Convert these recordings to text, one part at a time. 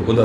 ਉਹਦਾ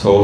100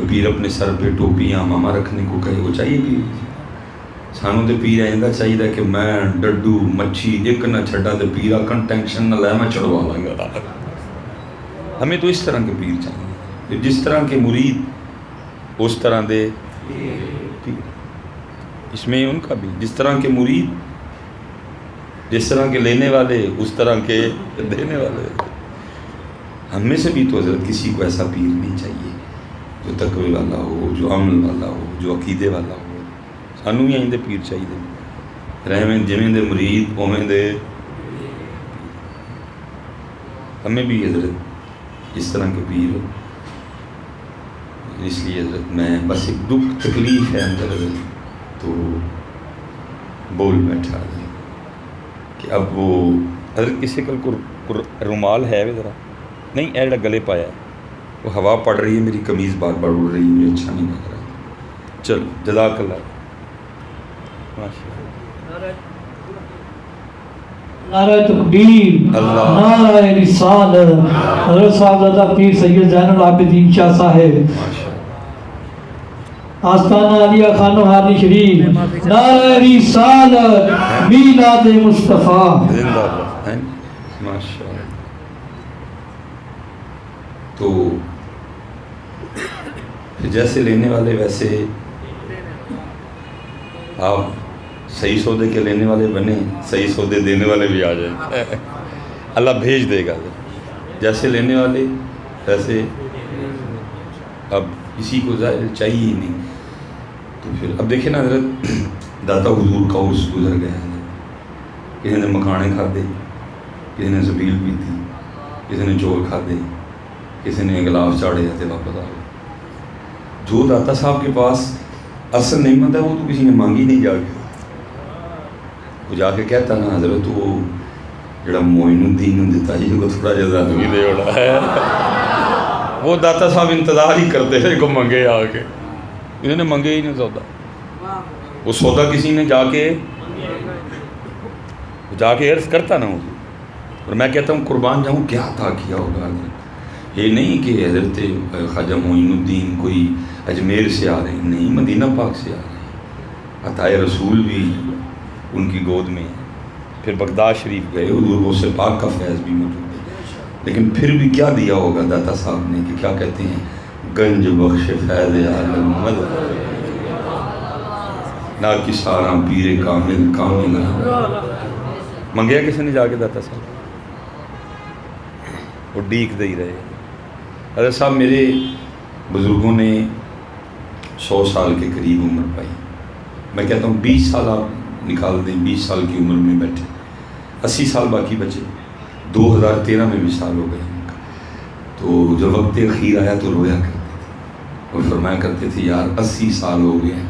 جو پیر اپنے سر پہ ٹوپیاں ماما رکھنے کو کہے وہ چاہیے پیر؟ سانوں تے پیر ایندہ چاہیے کہ میں ڈڈو مچھی ایک نہ چھڑا تے پیرا کن ٹینشن نہ لے میں چڑھوا لوں گا. ہمیں تو اس طرح کے پیر چاہیے، جس طرح کے مرید اس طرح دے پیر. اس میں ان کا بھی جس طرح کے مرید، جس طرح کے لینے والے اس طرح کے دینے والے. ہم میں سے بھی تو حضرت کسی کو ایسا پیر نہیں چاہیے جو تقوی والا ہو، جو عمل والا ہو، جو عقیدے والا ہو. سانوں بھی آئندے پیر چاہیے، رحمیں جویں دے مرید اویں دے. ہمیں بھی حضرت اس طرح کے پیر ہو. اس لیے حضرت میں بس ایک دکھ تکلیف ہے اندر حضرت، تو بول بیٹھا کہ اب وہ حضرت کسی کو رومال ہے وہ ذرا نہیں، اے جڑا گلے پایا ہے وہ ہوا پڑ رہی ہے، میری قمیض بار بار اڑ رہی ہے، مجھے اچھا نہیں لگ رہا. چلو جزاک اللہ. نعرہ تکبیر، نعرہ رسالت. حضرت صاحبزادہ پیر سید زین العابدین شاہ صاحب، آستانہ علیہ خانو حالی شریف. نعرہ رسالت، میلاد مصطفیٰ. زندہ باد. ماشاء اللہ. تو جیسے لینے والے ویسے آپ صحیح سودے کے لینے والے بنے، صحیح سودے دینے والے بھی آ جائیں. اللہ بھیج دے گا. جیسے لینے والے ویسے اب کسی کو ظاہر چاہیے ہی نہیں. تو پھر اب دیکھیں نا حضرت داتا حضور کا عرس گزر گیا ہے. کسی نے مکھانے کھادے، کسی نے زبیل پیتی، کسی نے چور کھادے، کسی نے گلاف چاڑے جاتے واپس آ گئے. جو داتا صاحب کے پاس اصل نعمت ہے وہ تو کسی نے مانگی نہیں جا کے. وہ جا کے کہتا نا حضرت وہ جڑا معین الدین دیتا ہے کو تھوڑا جزا بھی دے اڑا ہے. وہ داتا صاحب انتظار ہی کرتے تھے کو منگے آ کے، انہوں نے منگے ہی نہیں سودا. وہ سودا کسی نے جا کے عرض کرتا نا حضور. اور میں کہتا ہوں قربان جاؤں کیا عطا کیا ہوگا حضرت. یہ نہیں کہ حضرت خواجہ معین الدین کوئی اجمیر سے آ رہے ہیں، نہیں، مدینہ پاک سے آ رہے ہیں. عطائے رسول بھی ان کی گود میں ہے. پھر بغداد شریف گئے، حضور غوث پاک کا فیض بھی موجود ہے. لیکن پھر بھی کیا دیا ہوگا داتا صاحب نے کہ کیا کہتے ہیں، گنج بخش فیض عالم مدد نا کی سارا پیر کامل کامل. منگیا کسی نے جا کے داتا صاحب؟ وہ ڈیک دے ہی رہے. حضرت صاحب میرے بزرگوں نے 100 سال کے قریب عمر پائی. میں کہتا ہوں 20 سال آپ نکال دیں، 20 سال کی عمر میں بیٹھے، 80 سال باقی بچے. 2013 میں بھی سال ہو گئے ان کا. تو جب وقت اخیر آیا تو رویا کرتے تھے اور فرمایا کرتے تھے یار 80 سال ہو گئے ہیں،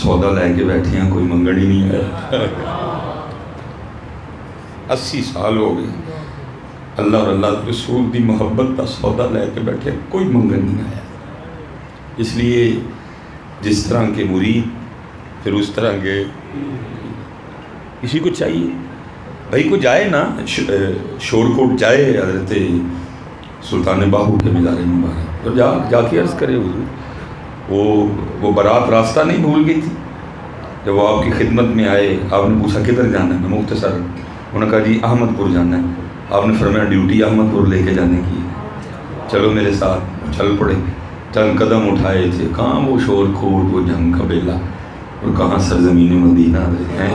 سودا لے کے بیٹھے ہیں، کوئی منگن ہی نہیں آیا. 80 سال ہو گئے اللہ اور اللہ رسول دی محبت کا سودا لے کے بیٹھے، کوئی منگن نہیں آیا. اس لیے جس طرح کے مرید پھر اس طرح کے کسی کو چاہیے بھائی کو جائے نا شور کوٹ جائے حضرت سلطان باہو کے مزار مبارک اور جا کے عرض کرے حضور وہ برات راستہ نہیں بھول گئی تھی. جب وہ آپ کی خدمت میں آئے آپ نے پوچھا کدھر جانا ہے، میں مختصر انہوں نے کہا جی احمد پور جانا ہے. آپ نے فرمایا ڈیوٹی احمد پور لے کے جانے کی ہے، چلو میرے ساتھ. چل پڑے. چند قدم اٹھائے تھے، کہاں وہ شور کھوٹ وہ جنگ کا بیلا اور کہاں سرزمین مدینہ ہیں.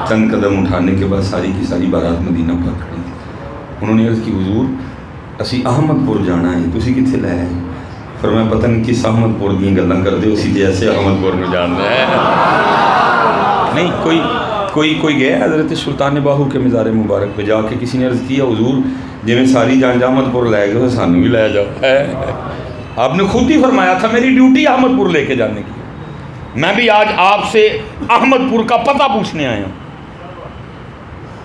چند قدم اٹھانے کے بعد ساری کی ساری بارات مدینہ پر کھڑی تھی. انہوں نے عرض کی حضور اسی احمد پور جانا ہے، تسی کتنے لے آئے؟ فرمایا پتہ نہیں کس احمد پور کی گلاں کر دے اسی جیسے احمد پور میں جاننا ہے. نہیں کوئی گیا حضرت سلطان باہو کے مزار مبارک پہ جا کے کسی نے عرض کیا حضور جی میں ساری جان احمد پور لے گئے سانو بھی لے جاؤ. آپ نے خود ہی فرمایا تھا میری ڈیوٹی احمد پور لے کے جانے کی. میں بھی آج آپ سے احمد پور کا پتہ پوچھنے آیا ہوں،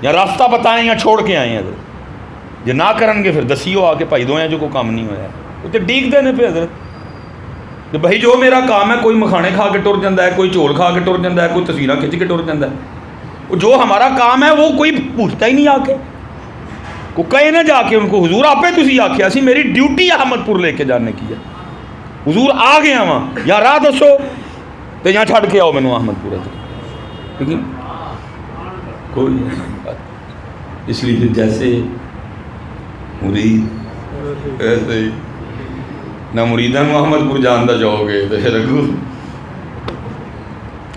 یا راستہ بتائیں یا چھوڑ کے آئے ہیں. حضرت جو نہ کرن گے پھر دسیو آ کے بھائی دو ہیں جو کوئی کام نہیں ہوا ہے وہ تو ڈیک دینے پہ حضرت کہ بھائی جو میرا کام ہے کوئی مکھانے کھا کے ٹر جاتا ہے، کوئی چول کھا کے ٹر جاتا ہے، کوئی تصویریں کھچ کے ٹر جاتا ہے. جو ہمارا کام ہے وہ کوئی پوچھتا ہی نہیں آ کے. کو کہے نہ جا کے ان کو حضور آپ تسی آکھیا سی میری ڈیوٹی احمد پور لے کے جانے کی ہے. حضور آ گیا وہاں یا راہ دسو تو یہاں چھڑ کے آؤ مینوں احمد پورا لیکن کوئی نہیں. اس لیے پھر جیسے مرید ایسے ہی نہ مریداں احمد پور جان دا جاؤ گے تو پھر اگو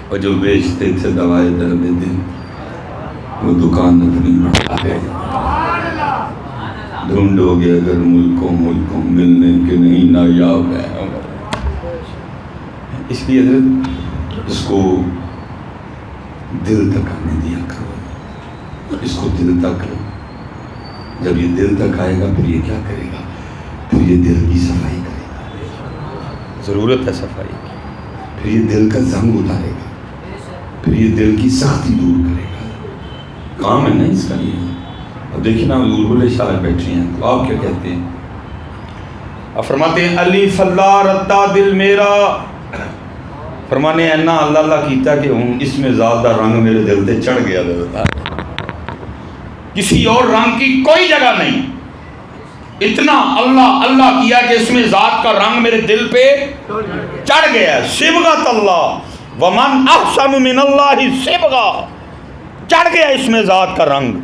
اور جو بیچتے تھے دوائے درد دل وہ دکان اپنی بڑھا ہے. ڈھونڈو گے اگر ملکوں ملنے کے نہیں نایاب ہے. اس لیے حضرت اس کو دل تک آنے دیا کرو, اس کو دل تک. جب یہ دل تک آئے گا پھر یہ کیا کرے گا, پھر یہ دل کی صفائی کرے گا. ضرورت ہے صفائی کی. پھر یہ دل کا زنگ اتارے گا, پھر یہ دل کی سختی دور کرے گا. کام ہے نا اس کا یہ. اب دیکھیں نا حضور شاہ بیٹھے ہیں تو آپ کیا کہتے ہیں؟ آپ فرماتے ہیں الف اللہ رتا دل میرا. فرمانے اینا اللہ اللہ کیتا کہ ہوں اس میں ذات دا رنگ میرے دل تے چڑھ گیا. کسی اور رنگ کی کوئی جگہ نہیں. اتنا اللہ اللہ کیا کہ اس میں ذات کا رنگ میرے دل پہ چڑھ گیا. صبغۃ اللہ ومن احسن من اللہ صبغہ. چڑھ گیا اس میں ذات کا رنگ.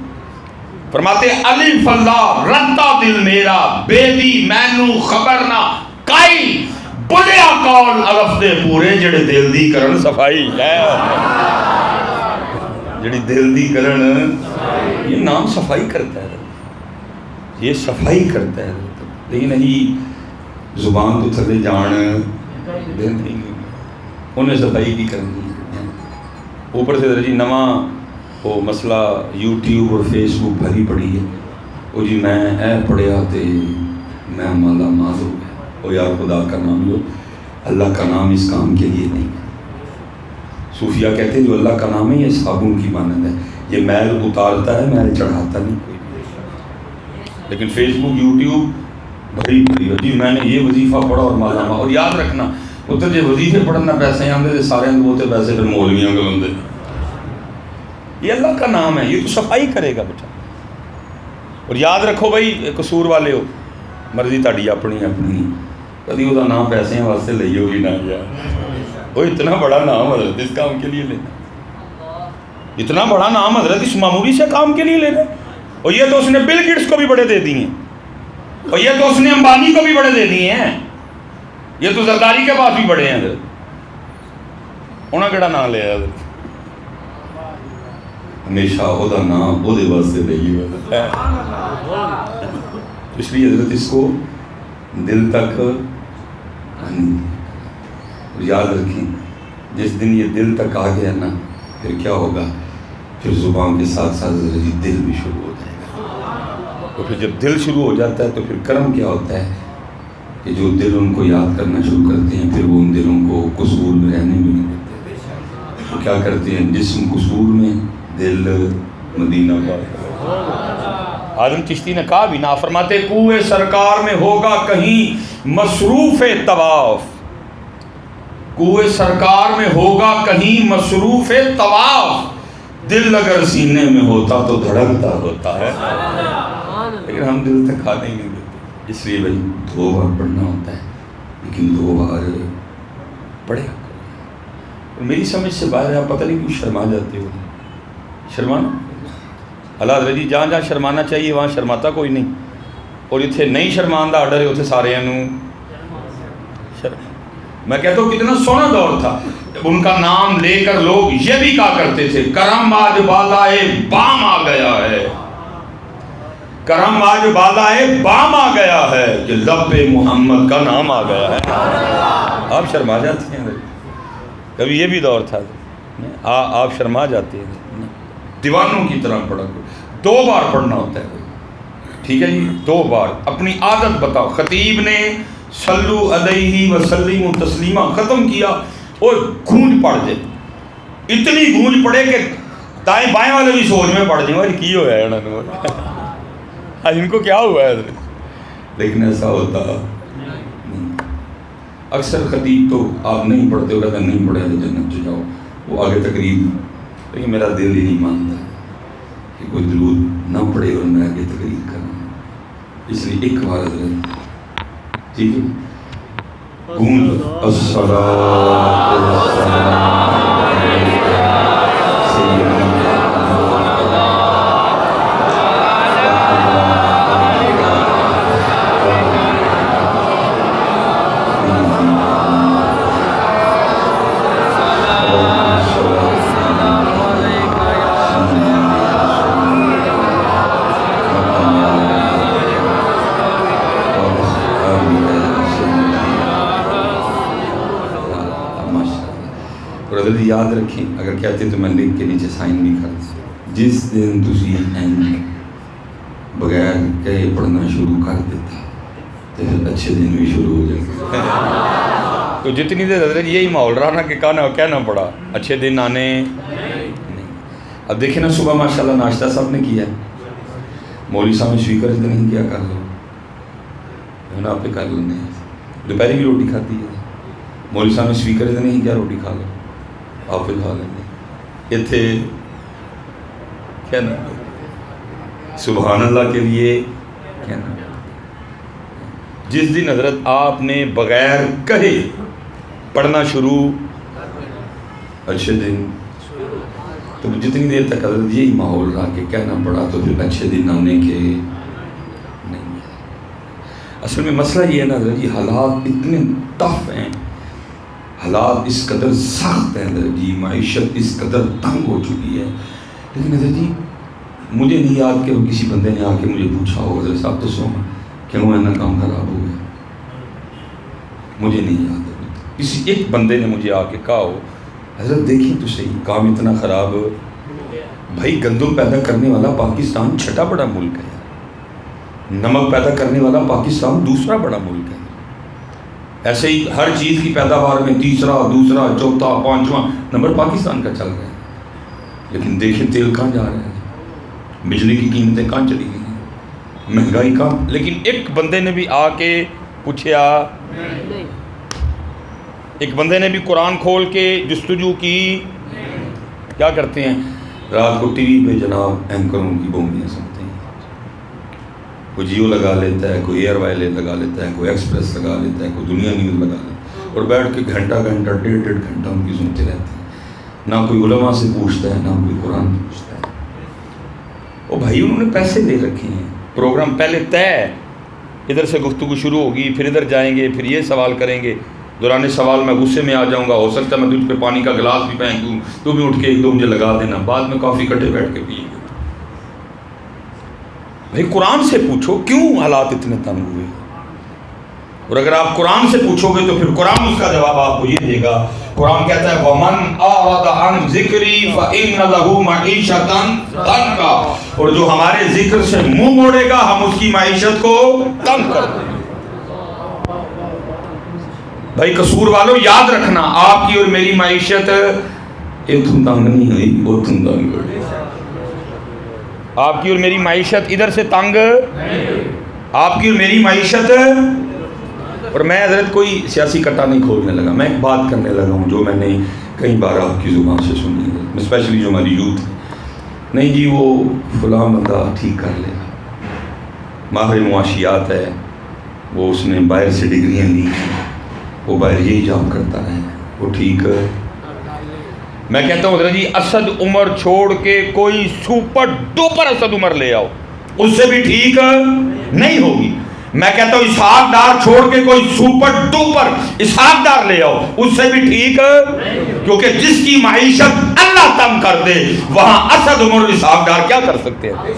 فرماتے الف اللہ رتا دل میرا بیدی مینو خبر نہ کائی بلیا کول الف دے پورے جڑے دل دی کرن صفائی ہے. جڑی دل دی کرن یہ نام صفائی کرتا ہے, یہ صفائی کرتا ہے. لیکن نہیں زبان تو تھلے جان دے نہیں, انہیں صفائی کی کرنی. اوپر سے جی نواں وہ مسئلہ یوٹیوب اور فیس بک بھری پڑی ہے. وہ جی میں اے پڑھیا تے میں مالا مال ہو گیا. وہ یار خدا کا نام لو, اللہ کا نام اس کام کے لیے نہیں. صوفیہ کہتے ہیں جو اللہ کا نام ہے یہ صابن کی مانند ہے, یہ میل اتارتا ہے میل چڑھاتا نہیں کوئی. لیکن فیس بک یوٹیوب بھری پڑی ہے جی میں نے یہ وظیفہ پڑھا اور مالا مال. اور یاد رکھنا وہ تو جو وظیفے پڑھنا پیسے آتے تھے سارے وہ تو پیسے پھر مولویوں کے بندے. یہ اللہ کا نام ہے, یہ تو صفائی کرے گا بیٹا. اور یاد رکھو بھائی قصور والے ہو مرضی تاری اپنی اپنی, کبھی وہ نام پیسے واسطے لئی ہوگی نہ یار. وہ اتنا بڑا نام حضرت اس کام کے لیے لینا, اتنا بڑا نام حضرت اس معمولی سے کام کے لیے لینا. اور یہ تو اس نے بل گیٹس کو بھی بڑے دے دیے, اور یہ تو اس نے امبانی کو بھی بڑے دے دیے ہیں, یہ تو زرداری کے پاس بھی بڑے ہیں حضرت. انہوں نے کہڑا نام لیا حضرت؟ ہمیشہ وہ دا نام وہ دے واسطے لئی ہے. اس لیے حضرت اس کو دل تک یاد رکھیں. جس دن یہ دل تک آ گیا نا پھر کیا ہوگا, پھر زبان کے ساتھ ساتھ دل بھی شروع ہو جائے گا. تو پھر جب دل شروع ہو جاتا ہے تو پھر کرم کیا ہوتا ہے کہ جو دل ان کو یاد کرنا شروع کرتے ہیں پھر وہ ان دلوں کو قصور میں رہنے بھی نہیں دیتے. وہ کیا کرتے ہیں, جسم قصور میں دل مدینہ پاک. آدم چشتی نے کہا بھی نا, فرماتے کوئے سرکار میں ہوگا کہیں مصروف طواف. کوئے سرکار میں ہوگا کہیں مصروف طواف, دل اگر سینے میں ہوتا تو دھڑکتا ہوتا ہے. لیکن ہم دل تک آنے نہیں دیتے. اس لیے بھائی 2 بار پڑھنا ہوتا ہے, لیکن 2 بار پڑھے. اور میری سمجھ سے باہر ہے, آپ پتہ نہیں کیوں شرما جاتے ہو. شرمانا اللہ حضرت جی جہاں جہاں شرمانا چاہیے وہاں شرماتا کوئی نہیں, اور اتنے نہیں شرمان دا آرڈر ہے اتنے سارے شرم. میں کہتا ہوں کتنا سونا دور تھا جب ان کا نام لے کر لوگ یہ بھی کہا کرتے تھے کرم آج بالائے بام آ گیا ہے, کرم آج بالائے بام آ گیا ہے کہ لب محمد کا نام آ گیا ہے. آپ شرما جاتے ہیں, کبھی یہ بھی دور تھا آپ شرما جاتے ہیں. دیوانوں کی طرح پڑھا کرو. 2 بار پڑھنا ہوتا ہے, ٹھیک ہے جی 2 بار. اپنی عادت بتاؤ. خطیب نے صلو علیہ وسلم تسلیمہ ختم کیا اور گونج پڑھ دے, اتنی گونج پڑے کہ دائیں بائیں والے بھی سوچ میں پڑھ جائیں کی ہوا ہے آج ان کو کیا ہوا ہے. لیکن ایسا ہوتا نہیں. اکثر خطیب تو آپ نہیں پڑھتے ہو, کہتا نہیں پڑھے تو جنت سے جاؤ, وہ آگے تقریب. لیکن میرا دل ہی نہیں مانتا کہ کوئی درود نہ پڑھے اور میں آگے تقریر کروں. اس لیے ایک بار حضرت ٹھیک ہے گونج الصلاۃ والسلام علیکہ سیدنا یاد رکھیں، اگر کہتے تو میں لکھ کے نیچے سائن بھی کر دوں. جس دن تسی بغیر کہے پڑھنا شروع کر دیتا تو پھر اچھے دن بھی شروع ہو جائے. تو جتنی دیر حضرت یہی ماحول رہا نا کہ کہنا پڑا اچھے دن آنے نہیں. اب دیکھیں نا صبح ماشاءاللہ ناشتہ سب نے کیا ہے. مولوی صاحب نے اسپیکر سے نہیں کیا، کر لو آپ پہ کر لینے. دوپہر کی روٹی کھاتی ہے، مولوی صاحب نے اسپیکر سے نہیں کیا، روٹی کھا لو آپ پہ کھا لیں گے. اتنے کہنا سبحان اللہ کے لیے کہنا. جس دن حضرت آپ نے بغیر کہے پڑھنا شروع اچھے دن، تو جتنی دیر تک حضرت یہی ماحول رہا کہ کہنا پڑا تو پھر اچھے دن آنے کے نہیں. اصل میں مسئلہ یہ ہے نا حضرت جی، حالات اتنے ٹف ہیں، حالات اس قدر سخت ہیں حضرت جی، معیشت اس قدر تنگ ہو چکی ہے. لیکن حضرت جی مجھے نہیں یاد کہ وہ کسی بندے نے آ کے مجھے پوچھا ہو حضرت صاحب تو سو کیوں ہے نا کام خراب ہو گیا. مجھے نہیں یاد ہے کسی ایک بندے نے مجھے آ کے کہا ہو حضرت دیکھیں تو صحیح کام اتنا خراب. بھائی گندم پیدا کرنے والا پاکستان چھٹا بڑا ملک ہے، نمک پیدا کرنے والا پاکستان دوسرا بڑا ملک ہے. ایسے ہی ہر چیز کی پیداوار میں تیسرا، دوسرا، چوتھا، پانچواں نمبر پاکستان کا چل رہا ہے. لیکن دیکھیں تیل کہاں جا رہا ہے، بجلی کی قیمتیں کہاں چلی گئی ہیں، مہنگائی کہاں. لیکن ایک بندے نے بھی آ کے پوچھا، ایک بندے نے بھی قرآن کھول کے جستجو کی. کیا کرتے ہیں رات کو ٹی وی پہ جناب اینکروں کی بومیاں سنتے ہیں. کوئی جیو لگا لیتا ہے، کوئی ایئر وائلے لگا لیتا ہے، کوئی ایکسپریس لگا لیتا ہے، کوئی دنیا نیوز لگا لیتا ہے، اور بیٹھ کے گھنٹہ ڈیڑھ گھنٹہ ان کی سنتے رہتے ہیں. نہ کوئی علماء سے پوچھتا ہے، نہ کوئی قرآن پوچھتا ہے. او بھائی انہوں نے پیسے دے رکھے ہیں، پروگرام پہلے طے ہے، ادھر سے گفتگو شروع ہوگی، پھر ادھر جائیں گے، پھر یہ سوال کریں گے. دوران سوال میں غصے میں آ جاؤں گا، ہو سکتا ہے میں تجھ پہ پانی کا گلاس بھی پھینک دوں، تو بھی اٹھ کے ایک دو مجھے لگا دینا، بعد میں کافی کٹے بیٹھ کے پیئیں گے. بھائی قرآن سے پوچھو کیوں حالات اتنے تنگ ہوئے. اور اگر آپ قرآن سے پوچھو گے تو پھر قرآن اس کا جواب آپ کو یہ دے گا. قرآن کہتا ہے وَمَنْ أَعْرَضَ عَنْ ذِكْرِي فَإِنَّ لَهُ مَعِيشَةً ضَنْكًا. اور جو ہمارے ذکر سے منہ موڑے گا ہم اس کی معیشت کو تنگ کر دیں گے. بھائی قصور والوں یاد رکھنا، آپ کی اور میری معیشت اتن تنگ نہیں ہوئی، اتن تنگ ہوئی. آپ کی اور میری معیشت ادھر سے تنگ، آپ کی اور میری معیشت. اور میں حضرت کوئی سیاسی کٹا نہیں کھولنے لگا، میں ایک بات کرنے لگا ہوں جو میں نے کئی بار آپ کی زبان سے سنی ہے، اسپیشلی جو ہماری یوتھ ہے. نہیں جی وہ فلاں بندہ ٹھیک کر لے گا، ماہر معاشیات ہے، وہ اس نے باہر سے ڈگریاں لی ہیں، وہ باہر یہی جاب کرتا ہے، وہ ٹھیک ہے. میں کہتا ہوں حضرت جی اسد عمر چھوڑ کے کوئی سپر ڈوپر اسد عمر لے آؤ، اس سے بھی ٹھیک نہیں ہوگی. میں کہتا ہوں اسحاق ڈار چھوڑ کے کوئی سپر ڈوپر اسحاق ڈار لے آؤ، اس سے بھی ٹھیک، کیونکہ جس کی معیشت اللہ تنگ کر دے وہاں اسد عمر اور اسحاق ڈار کیا کر سکتے ہیں.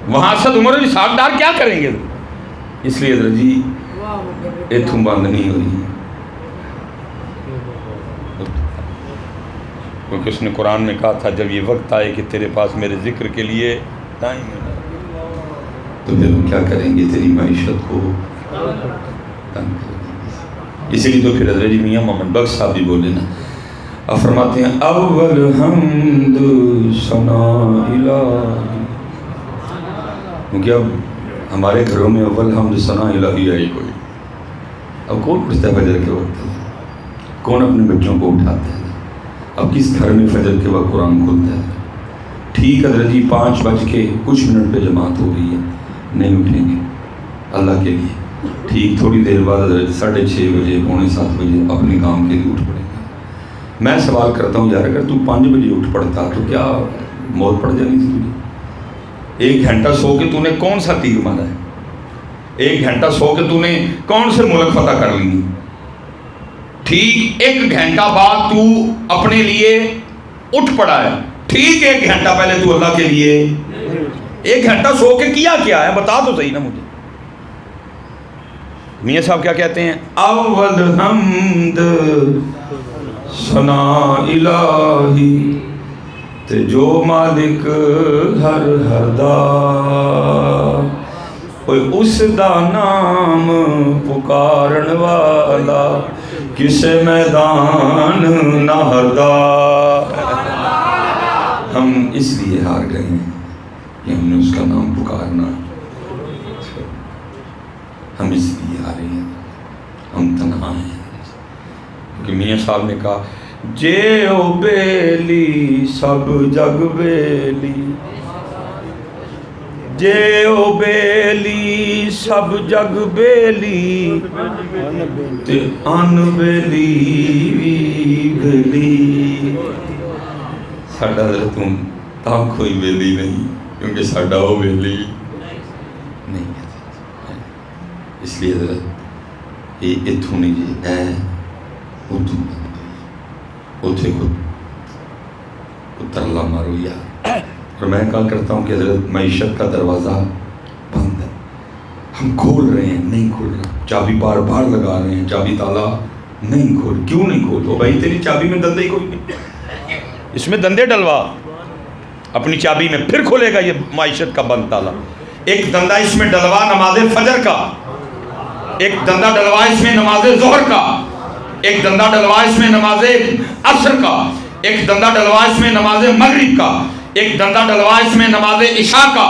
وہاں اسد عمر اور اسحاق ڈار کیا کریں گے. اس لیے حضرت جی اتھوں بند نہیں ہوئی، کیونکہ اس نے قرآن میں کہا تھا جب یہ وقت آئے کہ تیرے پاس میرے ذکر کے لیے ٹائم ہے تو پھر ہم کیا کریں گے، تیری معیشت کو تنگ کر دیں گے. اسی لیے تو پھر حضرت جی میاں محمد بخش صاحب بھی بولے نا، آپ فرماتے ہیں اول حمد ثنا الہی، کیونکہ اب ہمارے گھروں میں اول حمد ثنا الہی ہے ہی کوئی. اب کون اٹھتا ہے فجر کے وقت، کون اپنے بچوں کو اٹھاتا ہے، اب کس گھر میں فجر کے وقت قرآن کھلتا ہے. ٹھیک حضرت جی 5 بج کے کچھ منٹ پہ جماعت ہو رہی ہے، نہیں اٹھیں گے اللہ کے لیے. ٹھیک تھوڑی دیر بعد حضرت 6:30 بجے 6:45 بجے اپنے کام کے لیے اٹھ پڑے گا. میں سوال کرتا ہوں یار اگر تو 5 بجے اٹھ پڑتا تو کیا موت پڑ جانی تھی تجھے؟ 1 گھنٹہ سو کے تو نے کون سا تیر مارا ہے؟ 1 گھنٹہ سو کے تو نے کون سے ملک فتح کر لی؟ ٹھیک 1 گھنٹہ بعد تو اپنے لیے اٹھ پڑا ہے. ٹھیک 1 گھنٹہ پہلے تو اللہ کے لیے 1 گھنٹہ سو کے کیا ہے بتا تو صحیح نا مجھے. میاں صاحب کیا کہتے ہیں؟ اول حمد ثنا الہی تے جو مالک ہر دا کوئی اس دا نام پکارن والا کسے میدان نہ ہردا. ہم اس لیے ہار گئے ہیں کہ ہم نے اس کا نام پکارنا. ہم اس لیے ہارے ہیں, ہم تنہا ہیں. کیونکہ میاں صاحب نے کہا جے او بیلی سب جگ بیلی, جے او بیلی سب جگ بیلی تے ان بیلی بیلی. ساڈا حضرت تا کوئی بیلی نہیں کیونکہ ساڈا وہ بیلی نہیں ہے. اس لیے حضرت یہ اتھوں نہیں جی اے اتھوں اتھے کو ترلا مارو یار. اور میں کہا کرتا ہوں کہ حضرت معیشت کا دروازہ بند ہے, ہم کھول رہے ہیں نہیں کھول رہے, چابی بار بار لگا رہے ہیں چابی تالا نہیں کھول. کیوں نہیں کھول؟ تو بھائی تیری چابی میں دندے ہی کوئی نہیں, اس میں دندے ڈلوا اپنی چابی میں, پھر کھولے گا یہ معیشت کا بند تالا. ایک دندہ اس میں ڈلوا نماز فجر کا, ایک دندہ ڈلوا اس میں نماز ظہر کا, ایک دندہ ڈلوا اس میں نماز عصر کا, ایک دندہ ڈلوا اس میں نماز مغرب کا, ایک دندہ ڈلوا اس میں نماز عشاء کا,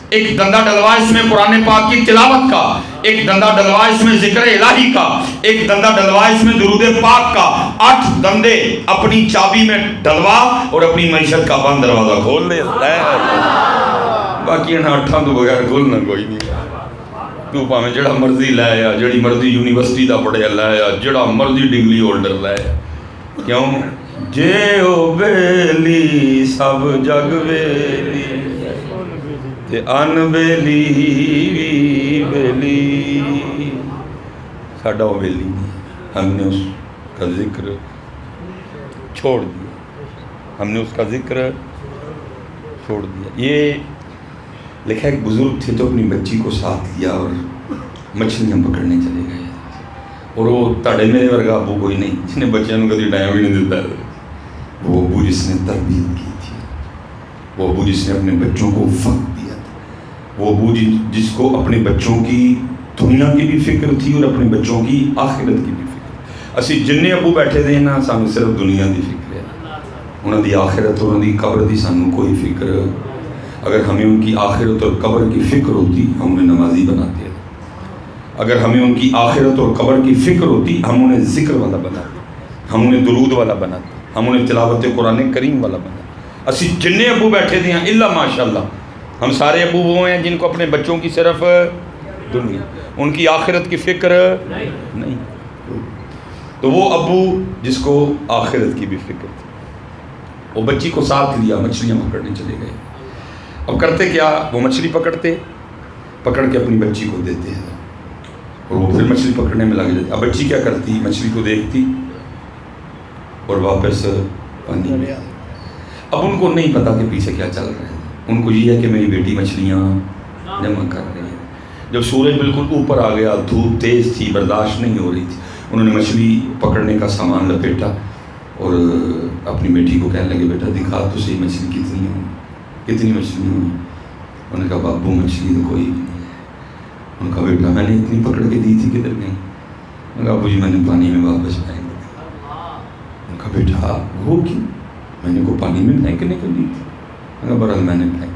ایک دندہ ڈلوا اس میں قرآن پاک کی تلاوت کا, ایک دندہ ڈلوا اس میں ذکر الہی کا, ایک دندہ ڈلوا اس میں درود پاک کا. 8 دندے اپنی چابی میں ڈلوا اور اپنی معیشت کا بند دروازہ کھول دے. باقی انہاں 8 تو بغیر کھولنا کوئی نہیں. تو پاویں جڑا مرضی لے آ, جڑی مرضی یونیورسٹی دا پڑھیا لے آ, جڑا مرضی ڈگری ہولڈر لے آ. کیوں؟ جے او بیلی سب جگ بیلی تے ان بیلی وی بیلی. ساڈا وہ بیلی نہیں, ہم نے اس کا ذکر چھوڑ دیا, ہم نے اس کا ذکر چھوڑ دیا. یہ لکھا ایک بزرگ تھے تو اپنی بچی کو ساتھ لیا اور مچھلیاں پکڑنے چلے گئے. اور وہ تاڑے میرے ورگا ابو کوئی نہیں جس نے بچیاں کو کبھی ٹائم بھی نہیں دیتا ہے. وہ ابو جس نے تربیت کی تھی, وہ ابو جس نے اپنے بچوں کو وقت دیا تھا, وہ ابو جس کو اپنے بچوں کی دنیا کی بھی فکر تھی اور اپنے بچوں کی آخرت کی بھی فکر. اسی جننے ابو بیٹھے دے نا سانو صرف دنیا دی فکر ہے, انہوں دی آخرت اور انہوں دی قبر دی سانو کوئی فکر. اگر ہمیں ان کی آخرت اور قبر کی فکر ہوتی ہم انہیں نمازی بناتے. اگر ہمیں ان کی آخرت اور قبر کی فکر ہوتی ہم انہیں ذکر والا بناتے, ہم انہیں درود والا بناتے, ہم انہیں تلاوت قرآن کریم والا بناتے. اسی جننے ابو بیٹھے دے ہیں اللہ ماشاءاللہ, ہم سارے ابو وہ ہیں جن کو اپنے بچوں کی صرف دنیا, ان کی آخرت کی فکر نہیں. تو وہ ابو جس کو آخرت کی بھی فکر تھی, وہ بچی کو ساتھ لیا, مچھلیاں پکڑنے چلے گئے. اب کرتے کیا, وہ مچھلی پکڑ کے اپنی بچی کو دیتے ہیں اور وہ پھر مچھلی پکڑنے میں لگ جاتی. اب بچی کیا کرتی, مچھلی کو دیکھتی اور واپس پانی میں. اب ان کو نہیں پتا کہ پیچھے کیا چل رہا ہے, ان کو یہ ہے کہ میری بیٹی مچھلیاں جمع کر رہی ہے. جب سورج بالکل اوپر آ گیا, دھوپ تیز تھی, برداشت نہیں ہو رہی تھی, انہوں نے مچھلی پکڑنے کا سامان لپیٹا اور اپنی بیٹی کو کہنے لگے بیٹا دکھا تو صحیح مچھلی کتنی مچھلی ہوئی. انہوں نے کہا بابو مچھلی تو کوئی بھی نہیں ہے. انہوں نے کہا بیٹا میں نے اتنی پکڑ کے دی تھی کدھر گئی؟ انہوں نے کہا ابو جی میں نے پانی میں واپس پھینک دی. انہوں نے کہا بیٹا وہ کیوں؟ میں نے کو پانی میں پھینکنے کو دی تھی. انہوں نے کہا برحال میں نے پھینک.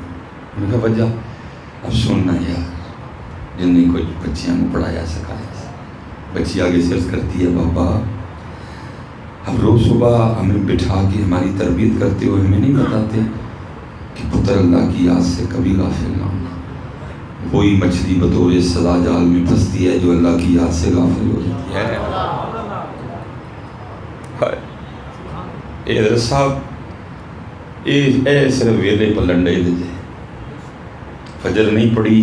انہوں نے کہا وجہ اب سننا یار, جن نے کوئی بچیاں کو پڑھایا سکھایا, بچی آگے سے عرض کرتی ہے بابا اب روز صبح ہمیں بٹھا کے ہماری تربیت کرتے ہوئے ہمیں نہیں بتاتے کہ پتر اللہ کی یاد سے کبھی غافل نہ ہونا. وہی مچھلی بطور سزا جال میں پھنستی ہے جو اللہ کی یاد سے غافل ہو جاتی ہے. اے حضرت صاحب اے صرف ویلے پلنڈے دے جائے فجر نہیں پڑی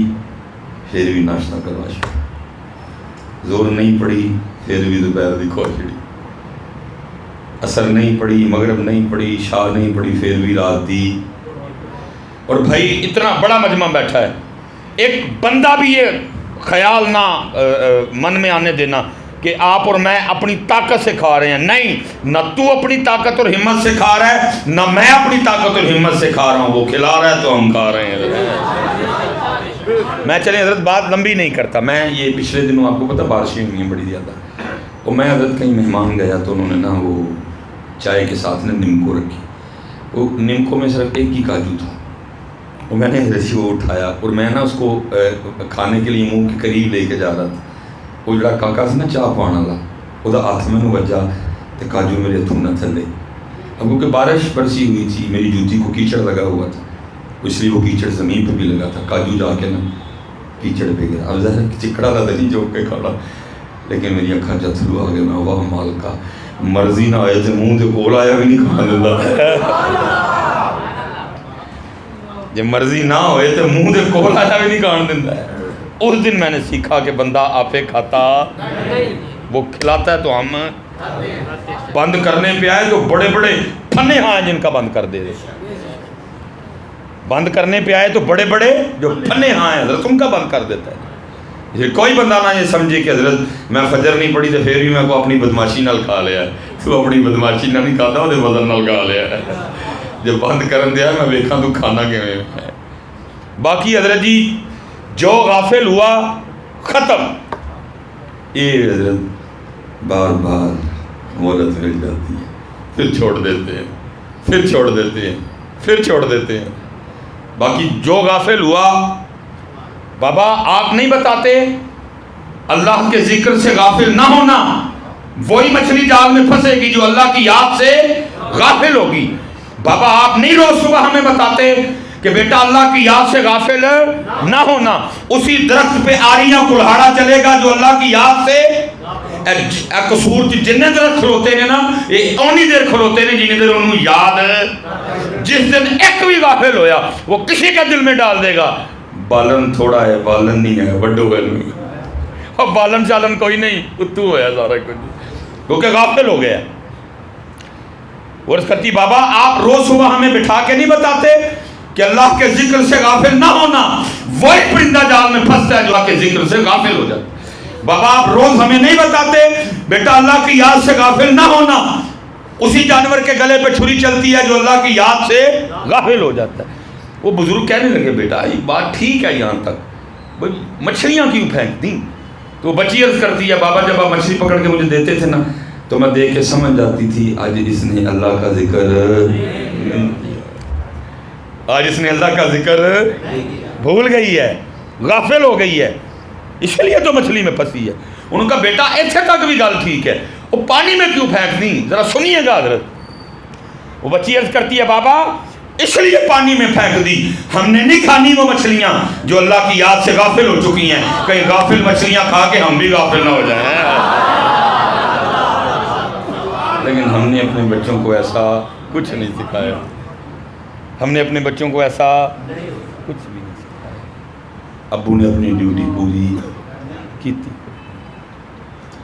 پھر بھی ناشتہ کروا چھوڑ, زور نہیں پڑی پھر بھی دوپہر دی کھو چھڑی, عصر نہیں پڑی مغرب نہیں پڑی عشاء نہیں پڑی پھر بھی رات دی. اور بھائی اتنا بڑا مجمع بیٹھا ہے, ایک بندہ بھی یہ خیال نہ من میں آنے دینا کہ آپ اور میں اپنی طاقت سے کھا رہے ہیں. نہیں, نہ تو اپنی طاقت اور ہمت سے کھا رہا ہے نہ میں اپنی طاقت اور ہمت سے کھا رہا ہوں. وہ کھلا رہا ہے تو ہم کھا رہے ہیں. میں چلیں حضرت بات لمبی نہیں کرتا. میں یہ پچھلے دنوں آپ کو پتہ بارشیں ہوئی ہیں بڑی زیادہ, اور میں حضرت کہیں مہمان گیا تو انہوں نے نا وہ چائے کے ساتھ نا نمکو رکھی. وہ نمکو میں صرف ایک ہی کاجو تھا, اور میں نے حضرت وہ اٹھایا اور میں نا اس کو کھانے کے لیے منہ کے قریب لے کے جا رہا تھا. وہ جڑا کاکا سی نا چاہ پان والا وہ ہاتھ میں وجہ تو کاجو میرے ہاتھوں نہ تھلے. اب کیونکہ بارش برسی ہوئی تھی, میری جوتی کو کیچڑ لگا ہوا تھا, اس لیے وہ کیچڑ زمین پہ بھی لگا تھا. کاجو جا کے نا کیچڑ پہ گیا. اب ظاہر چکڑا تھا نہیں جو کے کھڑا, لیکن میری اکھاں چتھرو آ گئے. میں واہ مالکا مرضی نہ آئے تو منہ دے کول آیا بھی نہیں کھا دیتا. جب مرضی نہ ہوئے تو منہ دے کول آیا بھی نہیں کھان دیتا ہے. اس دن میں نے سیکھا کہ بندہ آپے کھاتا وہ کھلاتا ہے تو ہم بند کرنے پہ آئے تو بڑے بڑے پھنے ہاں جن کا بند کر دے دے. بند کرنے پہ آئے تو بڑے بڑے جو پھنے ہاں ہیں حضرت ان کا بند کر دیتا ہے. یہ کوئی بندہ نہ یہ سمجھے کہ حضرت میں فجر نہیں پڑھی تو پھر بھی میں کو اپنی بدماشی نال کھا لیا ہے. تو اپنی بدماشی نہ نہیں کھاتا وہ وزن نال کھا لیا ہے. جب بند کرن دیا میں ویکھاں تو کھانا کیویں ہے. باقی حضرت جی جو غافل ہوا ختم. یہ حضرت بار بار مہلت مل جاتی ہے, پھر چھوڑ دیتے ہیں, پھر چھوڑ دیتے ہیں, پھر چھوڑ دیتے ہیں. باقی جو غافل ہوا, بابا آپ نہیں بتاتے اللہ کے ذکر سے غافل نہ ہونا وہی مچھلی جال میں پھنسے گی جو اللہ کی یاد سے غافل ہوگی. بابا آپ نہیں روز صبح ہمیں بتاتے کہ بیٹا اللہ کی یاد سے غافل نہ ہونا, اسی درخت پہ آریاں کلہاڑا چلے گا جو اللہ کی یاد سے قصور جنہیں درخت کھلوتے ہیں نا یہ اونی دیر کھلوتے ہیں جنہیں دیر انہوں یاد ہے. جس دن ایک بھی غافل ہویا وہ کسی کا دل میں ڈال دے گا بالن تھوڑا ہے, بالن نہیں ہے, بڑھو ہے, اور بالن چالن کوئی نہیں, اتو ہے سارا کچھ کیونکہ غافل ہو گیا. ورث کرتی بابا آپ روز صبح ہمیں بٹھا کے نہیں بتاتے کہ اللہ کے ذکر سے غافل نہ ہونا وہی پرندہ جال میں پھنستا ہے جو اللہ کے ذکر سے غافل ہو جاتا. بابا آپ روز ہمیں نہیں بتاتے بیٹا اللہ کی یاد سے غافل نہ ہونا اسی جانور کے گلے پہ چھری چلتی ہے جو اللہ کی یاد سے غافل ہو جاتا ہے. وہ بزرگ کہنے لگے بیٹا یہ بات ٹھیک ہے یہاں تک, مچھلیاں کیوں پھینک دیں؟ تو بچی عرض کرتی ہے بابا جب آپ مچھلی پکڑ کے مجھے دیتے تھے نا تو میں دیکھ کے سمجھ جاتی تھی آج اس نے اللہ کا ذکر نہیں کیا, آج اس نے اللہ کا ذکر بھول گئی ہے, غافل ہو گئی ہے, اس لیے تو مچھلی میں پھنسی ہے. ان کا بیٹا ایسے تک بھی گل ٹھیک ہے, وہ پانی میں کیوں پھینک دیں, ذرا سنیے گا حضرت. وہ بچی عرض کرتی ہے بابا اس لیے پانی میں پھینک دی, ہم نے نہیں کھانی وہ مچھلیاں جو اللہ کی یاد سے غافل ہو چکی ہیں, کہیں غافل مچھلیاں کھا کے ہم بھی غافل نہ ہو جائیں. لیکن ہم نے اپنے بچوں کو ایسا کچھ نہیں سکھایا, ہم نے اپنے بچوں کو ایسا کچھ بھی نہیں سکھایا. ابو نے اپنی ڈیوٹی پوری کی تھی,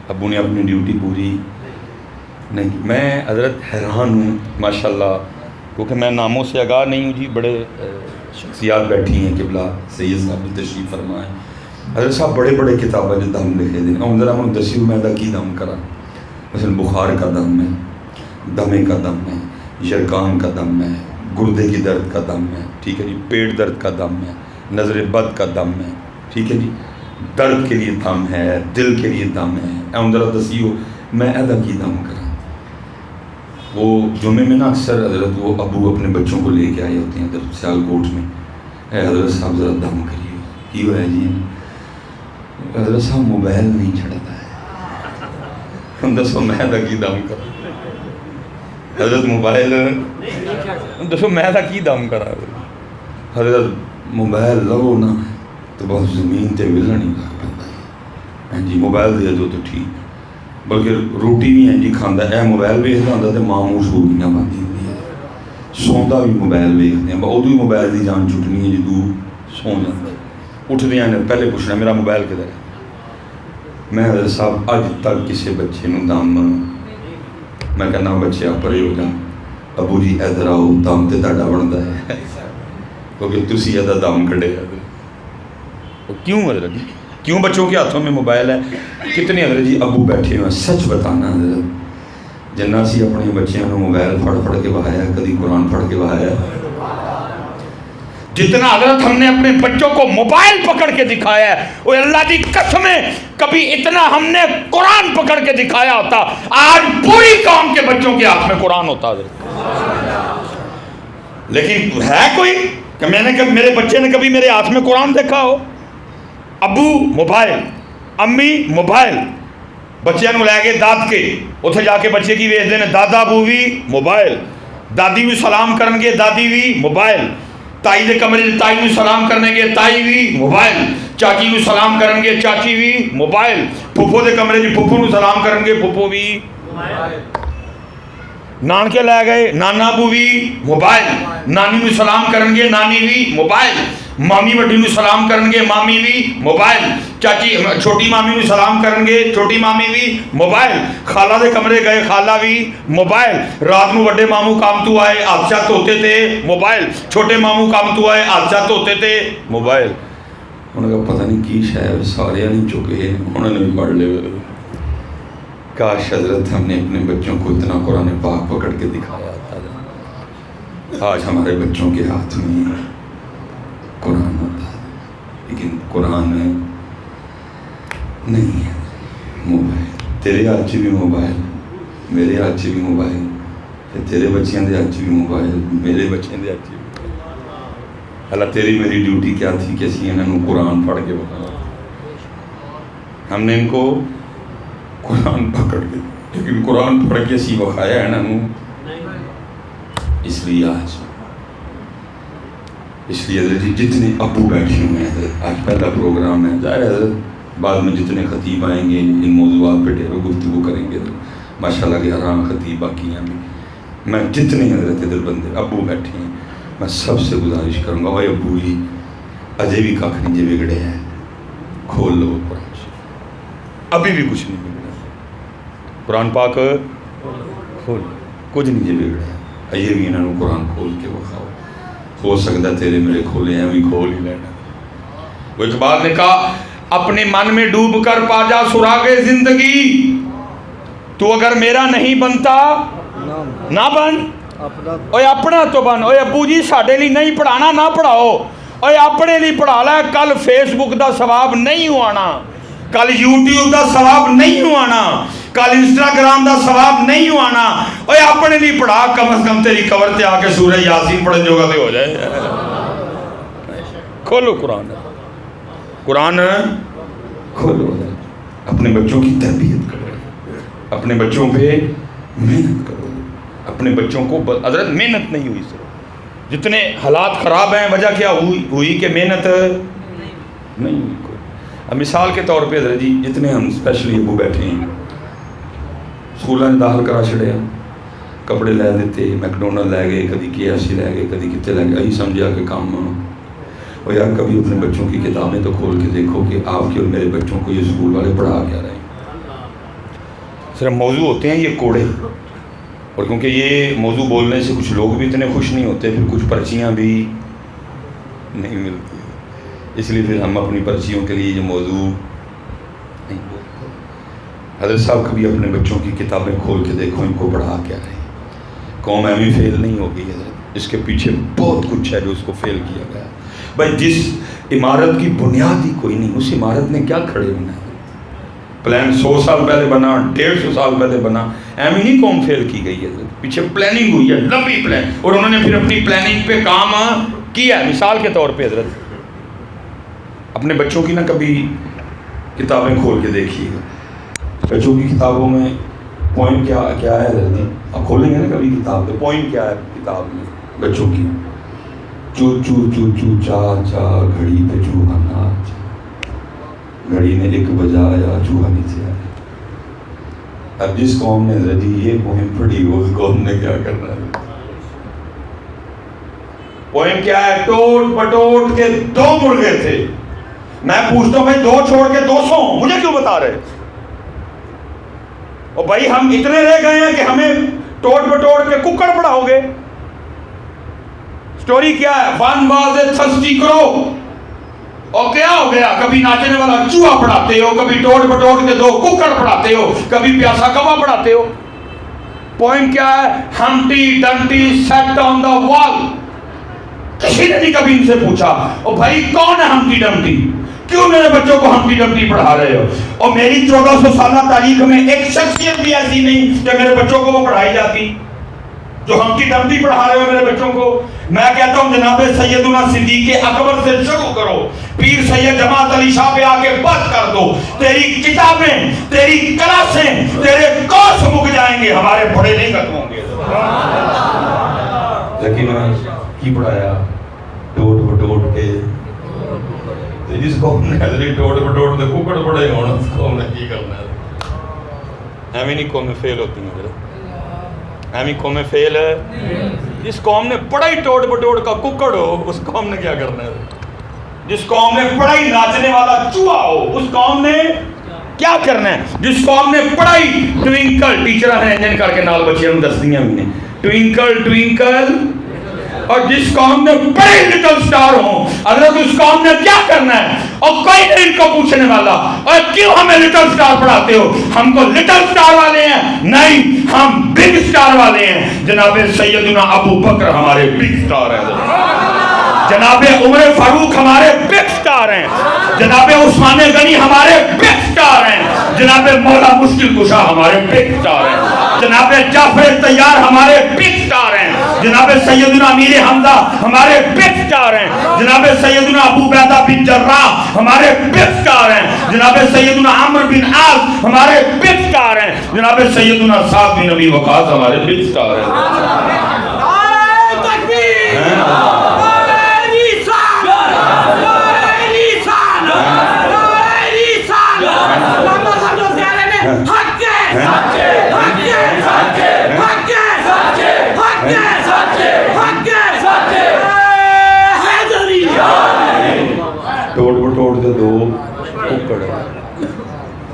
ابو نے اپنی ڈیوٹی پوری نہیں. میں حضرت حیران ہوں ماشاءاللہ, کیونکہ میں ناموں سے آگاہ نہیں ہوں جی. بڑے شخصیات بیٹھی ہیں, قبلہ سید صاحب تشریف فرمائیں. حضرت صاحب بڑے بڑے کتابیں جو دم لکھے دیں اور ذرا میں دسی میں کی دم کرا, مثلا بخار کا دم ہے, دمے کا دم ہے, یرکان کا دم ہے, گردے کی درد کا دم ہے, ٹھیک ہے جی, پیٹ درد کا دم ہے, نظر بد کا دم ہے, ٹھیک ہے جی, درد کے لیے دم ہے, دل کے لیے دم ہے. ذرا دسیو میں ادا کی دم کرا. وہ جمعے میں نا اکثر حضرت وہ ابو اپنے بچوں کو لے کے آئے ہوتے ہیں ادھر سیالکوٹ میں, اے حضرت صاحب ذرا دم کریے. کی ہوا ہے جی؟ حضرت صاحب موبائل نہیں چڑھتا ہے. دسو میں ادا کی دم کرا. حضرت موبائل دسو میں ادا کی دم کرا. حضرت موبائل لگو نا تو بس زمین تے ولن ہی لگ پہ ہاں جی موبائل دے دو تو ٹھیک بلکہ روٹی بھی ہاں جی کھانا اے موبائل ویکھدا ہوندا تے ماں منہ سوڑیاں باندھی ہوندی ہے سوندا بھی موبائل ویکھدے ہیں ادو ہی موبائل دی جان چھٹنی ہے جدو سو جاتا اٹھدیاں نے پہلے پوچھنا میرا موبائل کدھر ہے میں حضرت صاحب اج تک کسی بچے نو دم میں کہنا بچے پرے ہو جا ابو جی ادھر آؤ دم تے تہاڈا بندا ہے کیونکہ تسی ادا دم کھڑے کیوں حضرت جی کیوں بچوں کے ہاتھوں میں موبائل ہے کتنے حضرت جی ابو بیٹھے ہوئے سچ بتانا حضرت جنہ سی اپنے بچیاں نو موبائل پھڑ کے بہایا کدی قرآن پڑھ کے بہایا جتنا حضرت ہم نے اپنے بچوں کو موبائل پکڑ کے دکھایا ہے وہ اللہ کی قسم ہے کبھی اتنا ہم نے قرآن پکڑ کے دکھایا ہوتا آج پوری قوم کے بچوں کے ہاتھ میں قرآن ہوتا حضرت لیکن ہے کوئی کہ میں نے میرے بچے نے کبھی میرے ہاتھ میں قرآن دیکھا ہو ابو موبائل امی موبائل بچے نو لے گئے داد کے اتنے جا کے بچے کی ویچ دینے دادا ابو بھی موبائل دادی بھی سلام کرن گے دادی بھی موبائل تائی دے کمرے تائی نو سلام کرنے گے تائی بھی موبائل چاچی نو سلام کرن گے چاچی بھی موبائل پھپھو دے کمرے جی پھپھو نو سلام کرن گے پھپھو بھی نانکے لے گئے نانا ابو بھی موبائل نانی نو سلام کرن گے نانی بھی موبائل مامی وڈی نو سلام کرن گے مامی بھی موبائل چاچی چھوٹی مامی نو سلام کرن گے چھوٹی مامی بھی موبائل خالہ دے کمرے گئے خالہ بھی موبائل رات نو وڈے ماموں کام تو آئے حادثہ ہوتے تھے موبائل چھوٹے ماموں کام تو آئے حادثہ ہوتے تھے موبائل انہوں نے کہا پتہ نہیں کی شاید سارے نہیں چکے انہوں نے بھی پڑھ لے کاش حضرت ہم نے اپنے بچوں کو اتنا قرآن پاک پکڑ کے دکھایا تھا آج ہمارے بچوں کے ہاتھ میں قرآن ہوتا ہے لیکن قرآن نہیں ہے موبائل تیرے ہاتھ بھی موبائل میرے ہاتھ بھی موبائل تیرے بچیاں دے ہاتھ بھی موبائل میرے بچیاں دے ہاتھ بھی اللہ تیری میری ڈیوٹی کیا تھی کہ اسی انہوں قرآن پڑھ کے بتایا ہم نے ان کو قرآن پکڑ کے لیکن قرآن پڑھ کے اسی بخایا ہے نا اس لیے حضرت جتنے ابو بیٹھے ہوئے ہیں حضرت آج پہلا پروگرام ہے ظاہر حضرت بعد میں جتنے خطیب آئیں گے ان موضوعات پہ ڈھیروں گفتگو کریں گے ماشاء اللہ کے حرام خطیب باقی ہیں میں جتنے حضرت ادھر بندے ابو بیٹھے ہیں میں سب سے گزارش کروں گا بھائی ابو جی اجے بھی کھ نہیں جی بگڑے ہیں کھول لو قرآن ابھی بھی کچھ نہیں بگڑا قرآن پاک کھول کچھ نہیں جی بگڑا اجے بھی انہوں قرآن کھول کے بخاؤ ہو سکتا تیرے میرے کھولے ہیں بھی کھول ہی لینا وہ اقبال نے کہا اپنے من میں ڈوب کر پا جا سراغ زندگی تو اگر میرا نہیں بنتا نہ بن اوے اپنا تو بن اوے ابو جی ساڈے لی نہیں پڑھانا نہ پڑھاؤ اوے اپنے لی پڑھا لے کل فیس بک دا ثواب نہیں آنا کل یوٹیوب دا ثواب نہیں آنا کل انسٹاگرام دا ثواب نہیں آنا اوے اپنے لی پڑھا کم از کم تیری قبر تے آ کے سورہ یاسین پڑھن جوگا تے ہو جائے کھولو قرآن کھولو اپنے بچوں کی تربیت کرو اپنے بچوں پہ محنت کرو اپنے بچوں کو حضرت محنت نہیں ہوئی سر جتنے حالات خراب ہیں وجہ کیا ہوئی کہ محنت نہیں ہوئی کوئی اب مثال کے طور پہ حضرت جی جتنے ہم اسپیشلی ابو بیٹھے ہیں سکولوں نے داخل کرا چھڑے ہیں کپڑے لے دیتے میکڈونلڈ لے گئے کدی KFC لے گئے کدی کتے لے گئے یہی سمجھا کہ کام اور یار کبھی اپنے بچوں کی کتابیں تو کھول کے دیکھو کہ آپ کے اور میرے بچوں کو یہ اسکول والے پڑھا کیا رہے ہیں صرف موضوع ہوتے ہیں یہ کوڑے اور کیونکہ یہ موضوع بولنے سے کچھ لوگ بھی اتنے خوش نہیں ہوتے پھر کچھ پرچیاں بھی نہیں ملتی اس لیے پھر ہم اپنی پرچیوں کے لیے یہ موضوع نہیں بولتے حضرت صاحب کبھی اپنے بچوں کی کتابیں کھول کے دیکھو ان کو پڑھا کیا رہے ہیں قوم ایویں فیل نہیں ہوگی حضرت اس کے پیچھے بہت کچھ ہے جو اس کو فیل کیا گیا بھائی جس عمارت کی بنیاد ہی کوئی نہیں اس عمارت نے کیا کھڑے ہونا ہے پلان 100 سال پہلے بنا 150 سال پہلے بنا ایویں نہیں قوم فیل کی گئی ہے پیچھے پلاننگ ہوئی ہے لمبی پلان اور انہوں نے پھر اپنی پلاننگ پہ کام کیا ہے مثال کے طور پہ حضرت اپنے بچوں کی نہ کبھی کتابیں کھول کے دیکھیے گا بچوں کی کتابوں میں پوائنٹ کیا ہے، آپ کھولیں گے نا کبھی کتاب تو پوائنٹ کیا ہے کتاب میں بچوں کی چو چو چو چو چا چا گھڑی پہ چوہا ناچ، گھڑی نے ایک بجایا چوہا نیچے آیا۔ اب جس قوم نے حضرت یہ پوئم پڑھی اس قوم نے کیا کرنا ہے؟ پوئم کیا ہے؟ ٹوٹ پٹوٹ کے 2 مرغے تھے، میں پوچھتا ہوں بھائی 2 چھوڑ کے 200 مجھے کیوں بتا رہے؟ اور بھائی ہم اتنے رہ گئے ہیں کہ ہمیں ٹوٹ پٹوٹ کے ککڑ پڑھاؤ گے؟ سٹوری کیا ہے؟ ون واز اے تھرسٹی کرو، اور کیا ہو گیا؟ کبھی ناچنے والا چوہا پڑھاتے ہو، کبھی ٹوٹ پٹوٹ کے 2 ککڑ پڑھاتے ہو، کبھی پیاسا کوا پڑھاتے ہو۔ پوئم کیا ہے؟ ہمٹی ڈمٹی سیٹ آن دا وال۔ کسی نے نہیں کبھی ان سے پوچھا او بھائی کون ہے ہمٹی ڈمٹی، کیوں میرے بچوں کو ہمٹی ڈمٹی پڑھا رہے ہو؟ اور میری 1400 سالہ تاریخ میں ایک شخصیت بھی ایسی نہیں کہ میرے بچوں کو وہ پڑھائی جاتی جو ہمٹی ڈمٹی پڑھا رہے ہو میرے بچوں کو۔ میں کہتا ہوں جناب سیدنا صدیق اکبر سے شروع کرو، پیر سید جماعت علی شاہ پہ آ کے بس کر دو، تیری کتابیں، تیری کلاسیں، تیرے کورس مک جائیں گے، ہمارے بڑے نہیں ختم ہوں گے۔ لیکن کی پڑھایا؟ ٹوٹ پٹوٹ کے۔ جس قوم نے حضرت ٹوٹ پٹوٹ کے ککڑ پڑے ہونا، اس قوم نے کی کرنا ہے؟ ایویں نہیں قومیں فیل ہوتی ہیں میرے، ایویں قومیں فیل ہے؟ جس قوم نے پڑھا ہی ٹوٹ پٹوٹ کا ککڑ ہو، اس قوم نے کیا کرنا ہے؟ جس قوم نے پڑھا ہی ناچنے والا چوہا ہو، اس قوم نے کیا کرنا ہے؟ جس قوم نے پڑھا ہی ٹوئنکل، ٹیچر ہیں جن کر کے نال بچیاں دس دیاں بھی نے ٹوئنکل ٹوئنکل، اور جس قوم نے بڑے لٹل سٹار ہوں، حضرت اس قوم نے کیا کرنا ہے؟ اور کوئی نہیں ان کو پوچھنے والا اور کیوں ہمیں لٹل سٹار پڑھاتے ہو؟ ہم کو لٹل سٹار والے ہیں نہیں، ہم بگ سٹار والے ہیں۔ جناب سیدنا ابو بکر ہمارے بگ سٹار ہیں، جناب عمر فاروق ہمارے بگ سٹار ہیں، جناب عثمان غنی ہمارے بگ سٹار ہیں، جناب مولا مشکل کشا ہمارے بگ سٹار ہیں، جناب جعفر طیار ہمارے بگ سٹار ہیں، جناب سیدنا امیر حمزہ ہمارے بگ سٹار ہیں، جناب سیدنا ابو عبیدہ بن جراح ہمارے بگ سٹار ہیں، جناب سیدنا عمرو بن عاص ہمارے بگ سٹار ہیں، جناب سیدنا سعد بن ابی وقاص ہمارے بگ سٹار ہیں۔ ٹوٹ پٹوٹ کے 2 ککڑ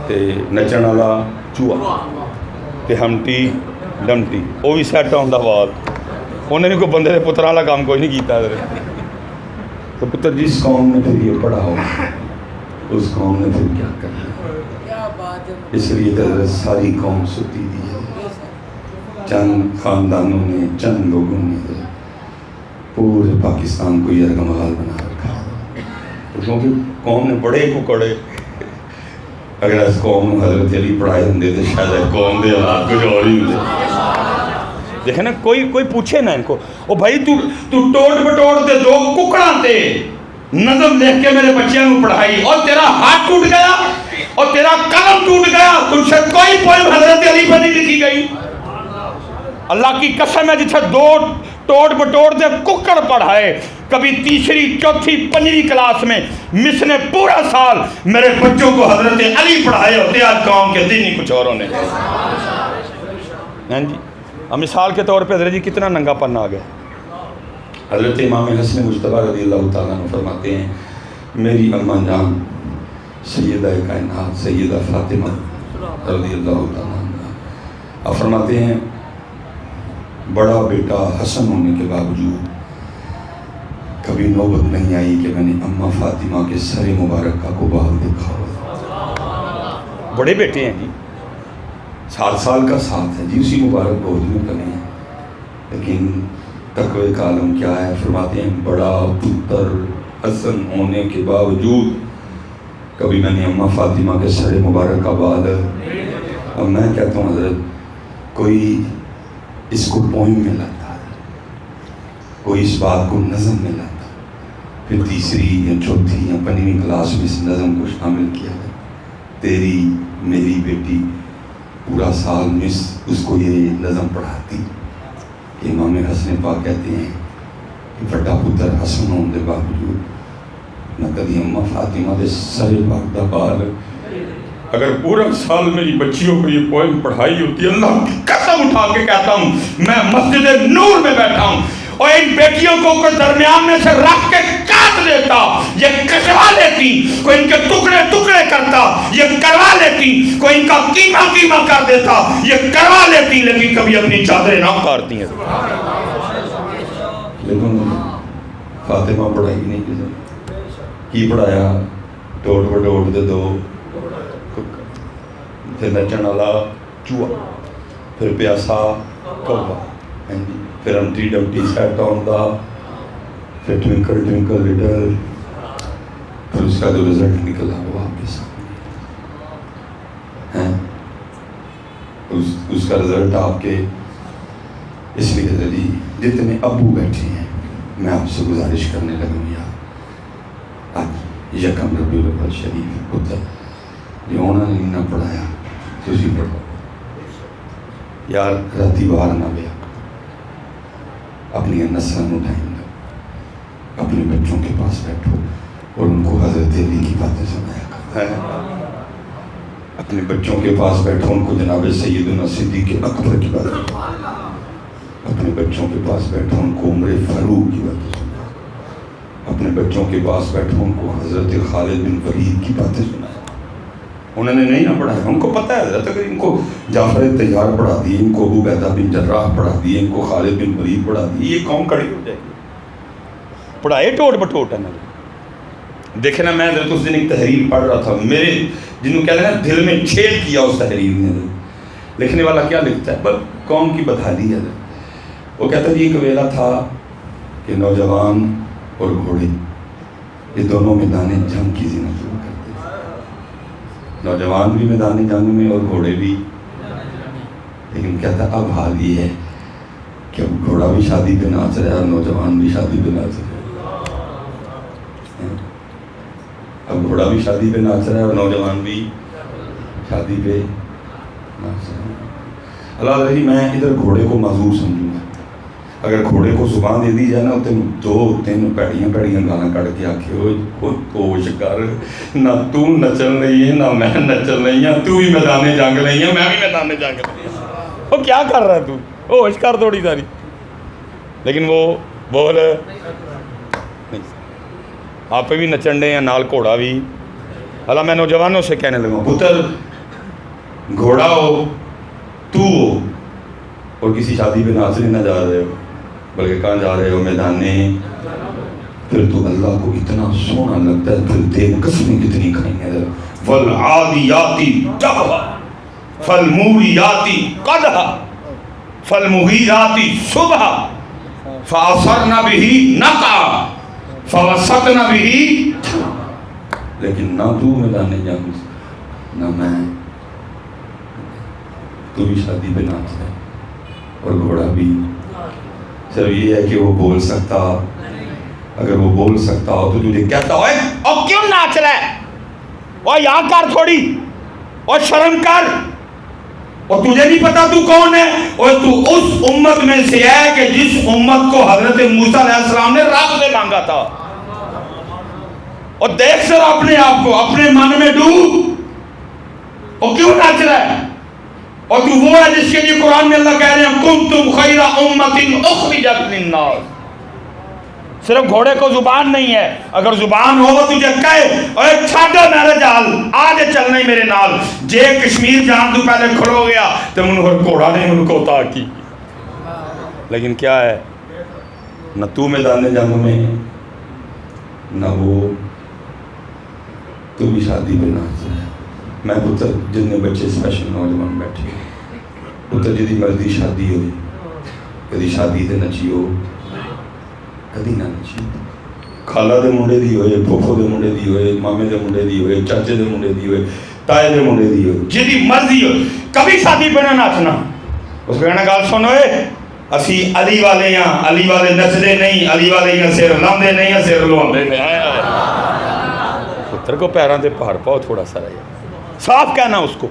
تے نچن والا چوہا تے ہمٹی ڈمٹی، وہ بھی سیٹ آن دا وال۔ انہیں بھی کوئی بندے دے پتر والا کام کوئی نہیں کیتا۔ تو پتر جس قوم نے پھر یہ پڑھا ہو اس قوم نے پھر کیا کرنا؟ اس لیے تو ساری قوم ستی دی ہے، چند خاندانوں نے، چند لوگوں نے پورے پاکستان کو یرغمال بنا رکھا ہے، کیونکہ قوم نے بڑے ککڑے۔ اگر اس قوم حضرت علی پڑھائے ہوں تو شاید قوم دے حالات کچھ اور ہی ہوتے۔ دیکھیں نا، کوئی پوچھے نا ان کو او بھائی تو ٹوٹ پٹوٹ کے 2 ککڑاں تے نظم دیکھ کے میرے بچیاں کو پڑھائی اور تیرا ہاتھ ٹوٹ گیا اور تیرا قلم ٹوٹ گیا، تم سے کوئی پوئم حضرت علی پر نہیں لکھی گئی۔ اللہ کی قسم ہے جتھے 2 ٹوٹ پٹوٹ دے ککڑ پڑھائے، کبھی 3ری 4تھی 5ویں کلاس میں مس نے پورا سال میرے بچوں کو حضرت علی پڑھائے ہوتے، آج قوم کے دن ہی کچھ اوروں نے۔ جی اب مثال کے طور پہ حضرت جی کتنا ننگا پن آ گیا۔ حضرت امام حسن مجتبیٰ رضی اللہ تعالیٰ عنہ فرماتے ہیں، میری اماں جان سیدہ کائنات سیدہ فاطمہ رضی اللہ تعالیٰ عنہ فرماتے ہیں، بڑا بیٹا حسن ہونے کے باوجود کبھی نوبت نہیں آئی کہ میں نے اماں فاطمہ کے سر مبارک کا غبار دیکھا ہو۔ بڑے بیٹے ہیں جی، 7 سال کا ساتھ ہے جی، اسی مبارک گود میں پلے ہیں، لیکن تقوی کا عالم کیا ہے؟ فرماتے ہیں بڑا پتر حسن ہونے کے باوجود کبھی میں نے اماں فاطمہ کے سر مبارک کا بال۔ اب میں کہتا ہوں حضرت کوئی اس کو پوئم میں لاتا ہے، کوئی اس بات کو نظم میں لاتا، پھر 3ری یا 4تھی یا 5ویں کلاس میں اس نظم کو شامل کیا ہے۔ تیری میری بیٹی پورا سال مس اس کو یہ نظم پڑھاتی۔ امام حسن پاک کہتے ہیں ਵੱਡਾ ਪੁੱਤਰ ਹਸਨ ਹੋਣ ਦੇ ਬਾਵਜੂਦ نہ کدی اماں فاطمہ دے سر پاک دا بال. اگر پورا سال میری بچیوں کو یہ پوئم پڑھائی ہوتی ہے، اللہ کی قسم اٹھا کے کہتا ہوں میں مسجد نور میں بیٹھا ہوں اور ان بیٹیوں کو درمیان میں سے رکھ کے کاٹ دیتا، یہ کٹوا لیتی، کوئی ان کے ٹکڑے ٹکڑے کرتا، یہ کروا لیتی، کوئی ان کا قیمہ قیمہ کر دیتا، یہ کروا لیتی، لیکن کبھی اپنی چادریں نہ اتارتی ہیں. لیکن فاطمہ پڑھائی نہیں کی پڑھایا ٹوٹ وڈوٹ دے دو، پھر نچن والا چوہا، پھر پیاسا کوا، پھر امٹی ڈمٹی سیٹ آن دا، پھر ٹوینکل ٹوینکل لٹل، پھر اس کا جو رزلٹ نکلا وہ آپ کے سامنے. اس کا رزلٹ آپ کے اس لیے جی جتنے ابو بیٹھے ہیں میں آپ سے گزارش کرنے لگوں یا آج یکم ربیع الاول شریف پتر جو انہوں نے نہ پڑھایا تسی پڑھو یار، راتی باہر نہ بیا اپنی نسلیں اٹھائیں گا، اپنے بچوں کے پاس بیٹھو اور ان کو حضرت علی کی باتیں سنایا کرتا ہے. اپنے بچوں کے پاس بیٹھو، ان کو جناب سیدنا صدیق اکبر کی باتیں، اپنے بچوں کے پاس بیٹھو ان کو عمر فاروق کی باتیں سنایا، اپنے بچوں کے پاس بیٹھو ان کو حضرت خالد بن ولید کی باتیں سنایا. انہوں نے نہیں نہ پڑھایا، ان کو پتہ ہے حضرت اگر ان کو جعفر طیار پڑھا دیے، ان کو ابو عبیدہ بن جراح پڑھا دیے، ان کو خالد بن ولید پڑھا دیے، یہ قوم کھڑی ہو جائے گی. پڑھائے ٹوٹ بٹوٹ ہے. دیکھیں نا، میں حضرت اس دن ایک تحریر پڑھ رہا تھا، میرے جنہوں کہتے ہیں نا دل میں چھید کیا اس تحریر نے. لکھنے والا کیا لکھتا ہے؟ قوم کی بدحالی ہے. وہ کہتا ہے ایک ویلا تھا کہ نوجوان اور گھوڑے یہ دونوں میدان جنگ کی زینت ہوا کرتے تھے. نوجوان بھی میدان جنگ میں اور گھوڑے بھی. لیکن کہتا ہے اب حال یہ ہے کہ اب گھوڑا بھی شادی پہ ناچ رہا ہے اور نوجوان بھی شادی پہ ناچ رہا ہے. اب گھوڑا بھی شادی پہ ناچ رہا ہے اور نوجوان بھی شادی پہ ناچ رہا ہے. اللہ رہی میں ادھر گھوڑے کو معذور سمجھوں گا. اگر گھوڑے کو زبان دے دی جائے نا تین دو تین پیڑیاں پیڑیاں گانا کٹ کے آکھے کوش کر، نہ تو نچل رہی ہے نہ میں نچل رہی ہوں، تو بھی میدان جنگ رہی ہے میں بھی میدان جنگ رہی ہوں. وہ کیا کر رہا ہے تو ہوش کر تھوڑی ساری. لیکن وہ بول نہیں، آپ بھی نچن دے ہیں نال گھوڑا بھی. حالا میں نوجوانوں سے کہنے لگا پتر گھوڑا ہو تو ہو اور کسی شادی پہ ناچنے نہ جا رہے ہو بلکہ کہاں جا رہے ہو میدانے. پھر تو اللہ کو اتنا سونا لگتا ہے، پھر دیکھ قسمیں کتنی کھائیں گے. والعادیاتی ضبحا فالموریاتی قدحا فالمغیراتی صبحا فاثرن بہ نقعا فوسطن بہ. لیکن نہ تو میدان جنگ نہ میں، تو بھی شادی پہ ناچ رہے اور گھوڑا بھی. صرف یہ ہے کہ وہ بول سکتا، اگر وہ بول سکتا ہو تو تجھے کہتا ہوئے اور کیوں ناچ رہا ہے، اور یہاں کر تھوڑی، اور شرم کر، اور تجھے نہیں پتا تو کون ہے، اور تو اس امت میں سے ہے کہ جس امت کو حضرت موسیٰ علیہ السلام نے رب سے مانگا تھا. اور دیکھ سر اپنے آپ کو اپنے من میں ڈوب، اور کیوں ناچ رہا ہے. اور تو وہ ہے جس کے لیے قرآن میں اللہ کہہ رہے ہیں کنتم خیر امت اخرجت للناس. صرف گھوڑے کو زبان نہیں ہے، اگر زبان ہو تجھے کہے اے چھاڑو میرے جال آج چلنے میرے نال، جے کشمیر جان تو پہلے کھڑو گیا تو من ہر گھوڑا نے ان کو عطا کی. لیکن کیا ہے، نہ تو میدان جنگ میں نہ وہ، تو بھی شادی پہ ناچ رہا ہے. میں پتر جتنے بچے اسپیشل نوجوان بیٹھے پتر جدی مرضی شادی ہوئی، کدی شادی تے نچی ہو کدی نہ نچی، خالہ دے منڈے دی ہوئے، پھوپھو دے منڈے دی ہوئے، مامے دے منڈے دی ہوئے، چاچے دے منڈے دی ہوئے، تائے دے منڈے دی ہوئے، جدی مرضی ہو کبھی شادی پہ نہ ناچنا. اس کو کہنا گال سنو اسی علی والے ہیں، علی والے نچدے نہیں، علی والے ہیں سر لاندے نہیں ہیں سر لواندے نہیں. پتر کو پیروں تے پہاڑ پاؤ تھوڑا سا رہے، صاف کہنا اس کو.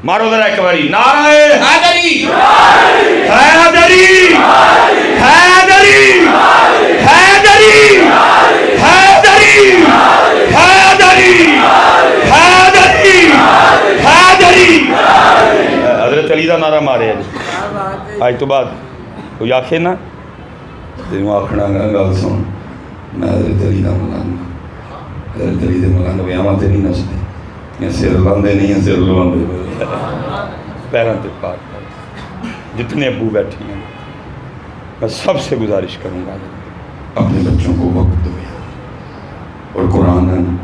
مارو ذرا ایک باری نعرہ حیدری حیدری حیدری حیدری. علی کا نعرہ مارے اج تو بعد کوئی آخے نا تین آخنا گل سن میں حضرت علی کا ملنگ حضرت علی کے ملنگ ویاواں تے نہیں نچتے یا سر لاندے نہیں ہیں سر لواندے پیروں تے پاک جتنے ابو بیٹھے ہیں میں سب سے گزارش کروں گا اپنے بچوں کو وقت دو اور قرآن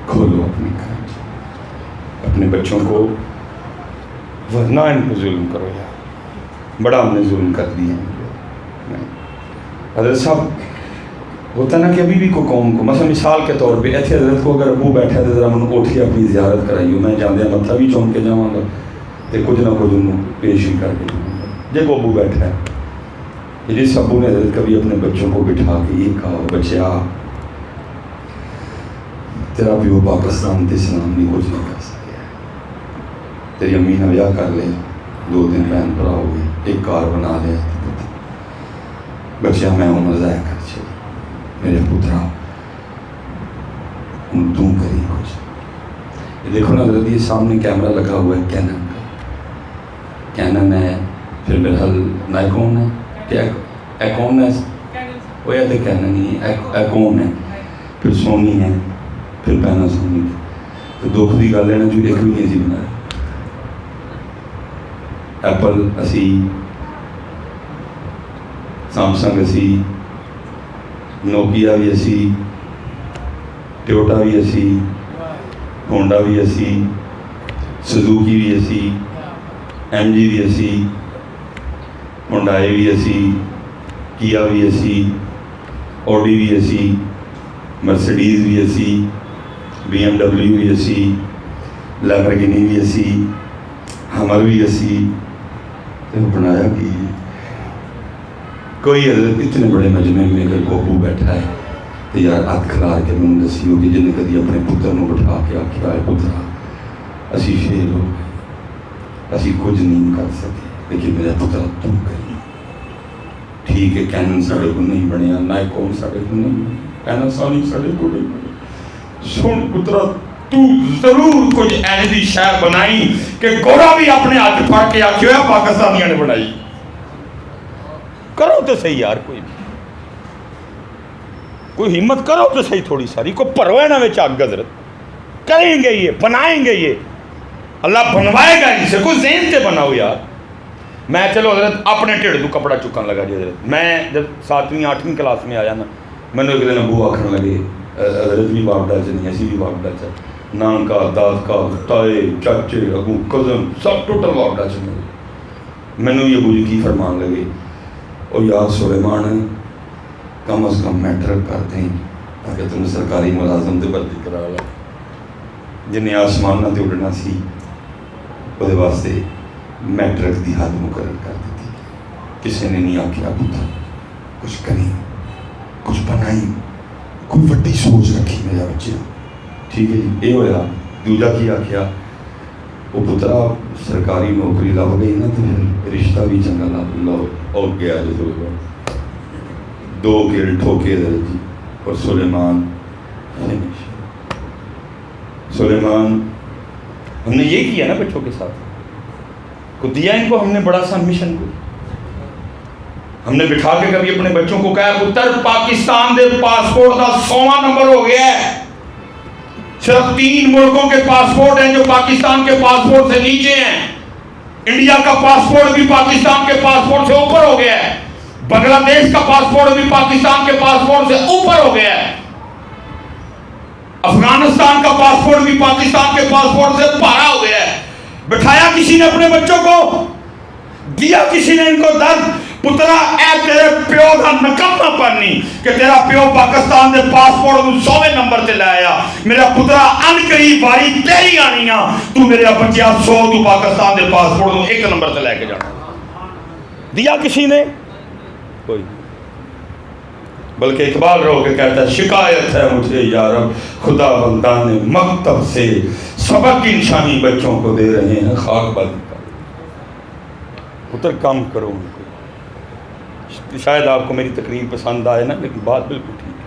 کھولو اپنے گھر اپنے بچوں کو ورنہ ان کو ظلم کرو یار بڑا ہم نے ظلم کر دیا حضرت صاحب ہوتا نا کہ ابھی بھی کوئی قوم کو مثال کے طور پہ ایسے حضرت کو اگر ابو بیٹھا تو ذرا انہوں اٹھ کے اپنی زیارت کرائیو میں جاندیا متھا بھی چوم کے جاواں گا تو کچھ نہ کچھ انہوں پیش ہی کر کے جاواں گا جب ابو بیٹھا ہے جس ابو نے حضرت کبھی اپنے بچوں کو بٹھا کے یہ کہا بچیا تیرا پیو پاکستان تے اسلام نہیں کچھ نہیں کر سکے تیری امی نے بیاہ کر لیا 2 دن بہن بھرا ہو گئے ایک کار بنا لیا بچیا میں عمر ضائع کر چلی میرے پترا ہوں تم کری کچھ یہ دیکھو نا حضرت یہ سامنے کیمرہ لگا ہوا ہے کینن کا کینن ہے پھر بہرحال نائکون ہے کہ ایکون ہے وہ یا تو کینن ہی ایکون ہے پھر سونی ہے پھر پہنا سونی تو دکھ کی گل ہے نا جو ایک بھی نہیں سی بنایا ایپل اسی سامسنگ اسی نوکیا بھی اسی ٹویوٹا بھی اسی ہونڈا بھی اسی سزوکی بھی اسی ایم جی بھی اسی ہونڈائی بھی اسی کیا بھی اسی اوڈی بھی اسی مرسڈیز بھی اسی بی ایم ڈبلیو بھی اسی لیمبرگینی بھی اسی ہمر بھی اسی بنایا کی کوئی حضرت اتنے بڑے مجمع میں اگر کوئی بیٹھا ہے تو یار ہاتھ کھلار کے میں دسی ہوگی جن نے کدی اپنے پتر نو بٹھا کے آخیا ہے پترا اسی فیل ہو گئے اسی کچھ نہیں کر سکے لیکن میرا پترا تم کری ٹھیک ہے کینن ساڑے کو نہیں بنیا نائکون ساڑے کو نہیں بنیا پیناسونک ساڑے کو نہیں بنیا سن پترا تو ضرور کچھ ایسی شے بنائی کہ گورا بھی اپنے ہاتھ پھڑ کے آخیا پاکستانیاں نے بنائی کرو تو صحیح یار کوئی ہمت کرو تو صحیح تھوڑی ساری کو پروے نہ وچ آگ حضرت کریں گے یہ بنائیں گے یہ اللہ بنوائے گا ان سے کوئی ذہن سے بناؤ یار میں چلو حضرت اپنے ٹھڑ تو کپڑا چکن لگا جی حضرت میں جب 7ویں 8ویں کلاس میں آیا نا میں نے ایک دن ابو آخر لگے حضرت بھی واپڈا چ نہیں ایسی بھی واپڈا چ نان کا داد کا تائے چاچے ابو کزن سب ٹوٹل واپڈا چ میں نے یہ ابو جی کی فرمان لگے اور یار سلیمان کم از کم میٹرک کر دیں تاکہ تم سرکاری ملازم تے بھرتی کرا لے جنہیں آسمان نہ تے اڑنا سی وہ واسطے میٹرک دی حد مقرر کر دیتی کسی نے نہیں آخیا پتر کچھ کریں کچھ بنائیں کوئی وڈی سوچ رکھی میرا بچے ٹھیک ہے جی یہ ہوا دوجا کی آخیا وہ پترا سرکاری نوکری لگ گئی نا تو پھر رشتہ بھی چنگا لو اور گیا جو 2 کیل ٹھوکے حضرت جی اور سلیمان ہم نے یہ کیا نا بچوں کے ساتھ کو دیا ان کو ہم نے بڑا سا مشن کو ہم نے بٹھا کے کبھی اپنے بچوں کو کہا پتر پاکستان دے پاسپورٹ کا 100واں نمبر ہو گیا ہے صرف 3 ملکوں کے پاسپورٹ ہیں جو پاکستان کے پاسپورٹ سے نیچے ہیں انڈیا کا پاسپورٹ بھی پاکستان کے پاسپورٹ سے اوپر ہو گیا ہے بنگلہ دیش کا پاسپورٹ بھی پاکستان کے پاسپورٹ سے اوپر ہو گیا ہے افغانستان کا پاسپورٹ بھی پاکستان کے پاسپورٹ سے پارا ہو گیا ہے بٹھایا کسی نے اپنے بچوں کو دیا کسی نے ان کو درد پترا اے تیرے پیو دا نکمہ پڑنی کہ تیرا پیو پاکستان دے پاسپورٹ میں 100ویں نمبر تے لایا میرا پترا ان قریب باری تیری آنیاں تو میرے بچیا 100 تو پاکستان دے پاسپورٹ میں 1 نمبر تے لے کے جانا دیا کسی نے کوئی بلکہ اقبال رو کے کہتا ہے شکایت ہے مجھے یا رب خدا بندان مکتب سے سبق انشانی بچوں کو دے رہے ہیں خاک بند کا پتر کام کرو ان کو شاید آپ کو میری تقریر پسند آئے نا لیکن بات بالکل ٹھیک ہے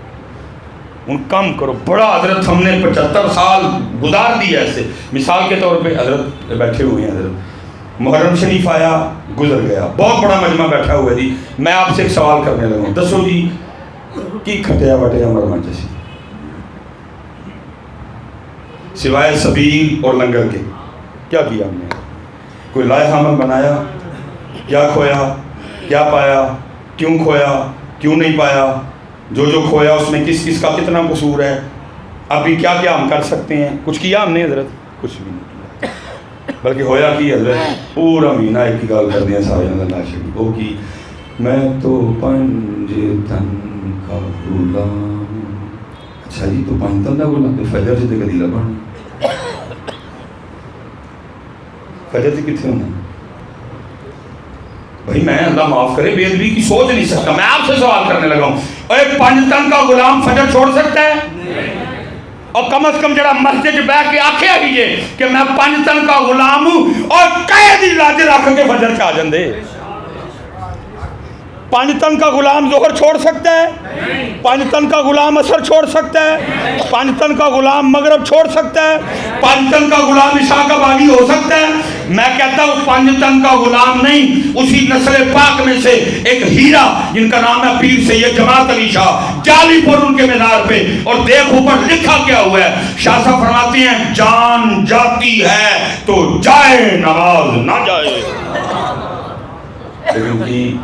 ان کام کرو بڑا حضرت ہم نے 75 سال گزار دیا ایسے مثال کے طور پہ حضرت بیٹھے ہوئے ہیں حضرت محرم شریف آیا گزر گیا, بہت بڑا مجمع بیٹھا ہوا ہے جی. میں آپ سے ایک سوال کرنے لگا ہوں, دسو جی کی کھٹیا وٹیا مرما چسی سوائے سبیل اور لنگر کے کیا کیا ہم نے؟ کوئی لائے حامل بنایا؟ کیا کھویا کیا پایا؟ کیوں کھویا کیوں نہیں پایا؟ جو کھویا اس میں کس کس کا کتنا قصور ہے؟ ابھی کیا کیا ہم کر سکتے ہیں؟ کچھ کیا ہم نے حضرت؟ کچھ بھی نہیں کیا, بلکہ ہویا کی حضرت پورا مہینہ ایک ہی گل کر دیا سارے لاشی وہ کی میں تو پنج تن کا غلام. اچھا جی تو پنج تن کا غلام فجر سے کدی لبن فجر سے کتنے ہونا بھائی؟ میں اللہ معاف کرے بے ادبی کی سوچ نہیں سکتا. میں آپ سے سوال کرنے لگا ہوں, ایک پنج تن کا غلام فجر چھوڑ سکتا ہے؟ اور کم از کم جڑا مسجد بیٹھ کے آکھے ہی ہے کہ میں پنج تن کا غلام ہوں اور قید ہی لاج رکھ کے فجر کے آ جان دے. پانچ تن کا غلام ظہر چھوڑ سکتا ہے؟ پانچ تن کا غلام عصر چھوڑ سکتا ہے؟ پانچ تن کا غلام مغرب چھوڑ سکتا ہے؟ پانچ تن کا غلام عشاء کا باغی ہو سکتا ہے؟ میں کہتا ہوں پانچ تن کا غلام نہیں, اسی نسل پاک میں سے ایک ہیرا جن کا نام ہے پیر سید جماعت علی شاہ, جالی پر ان کے مینار پہ, اور دیکھ اوپر لکھا کیا ہوا ہے. شاہ صاحب فرماتے ہیں جان جاتی ہے تو جائے نماز نہ جائے. لیکن کی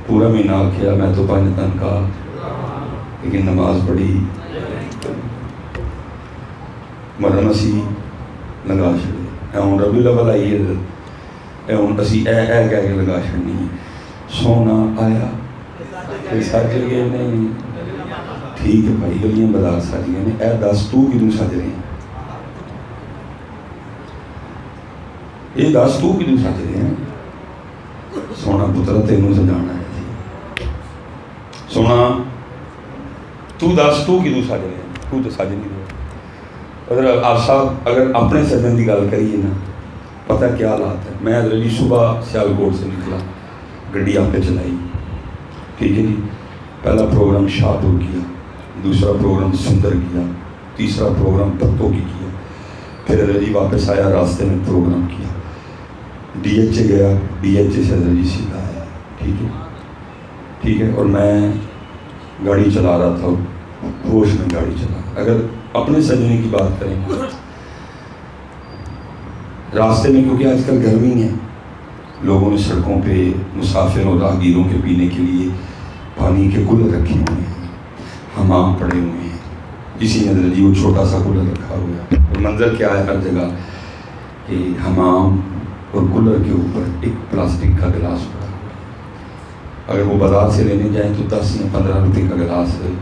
پورا مہینہ کیا میں تو پانچ تن کا, لیکن نماز پڑھی مرم اسی لگا چڑے ہوں ربی الاول آئی ہے ہوں اسی کہہ کے لگا چڑنی ہے. سونا آیا سج گئے نہیں ٹھیک ہے بھائی گلیاں بازار سج گئے نے, اے دس تو کدوں سج رہے ہیں؟ یہ دس تو کدوں سج رہے ہیں؟ سونا پتر تینوں سجانا ہے. سونا تو دس تو کدوں سج رہے ہیں؟ تو سج نہیں رہے. اگر آپ صاحب اگر اپنے سجن کی گل کریے نا پتہ کیا حالات ہے. میں حضرت جی صبح سیالکوٹ سے نکلا, گڈی آپ نے چلائی, ٹھیک ہے جی. پہلا پروگرام شاہپور کیا, دوسرا پروگرام سندر کیا, تیسرا پروگرام پتوں کی کیا, پھر حضرت جی واپس آیا, راستے میں پروگرام کیا, ڈی ایچ اے گیا, ڈی ایچ اے سے حضرت جی سیدھا آیا, ٹھیک ہے ٹھیک ہے. اور میں گاڑی چلا رہا تھا, ہوش میں گاڑی چلا. اگر اپنے سجنے کی بات کریں راستے میں, کیونکہ آج کل گرمی ہے, لوگوں نے سڑکوں پہ مسافر اور راہگیروں کے پینے کے لیے پانی کے کولر رکھے ہوئے ہیں, حمام پڑے ہوئے ہیں. کسی نے حضرت جی وہ چھوٹا سا کولر رکھا ہوا ہے. اور منظر کیا ہے ہر جگہ کہ حمام اور کولر کے اوپر ایک پلاسٹک کا گلاس پڑا. اگر وہ بازار سے لینے جائیں تو 10 یا 15 روپے کا گلاس ہے,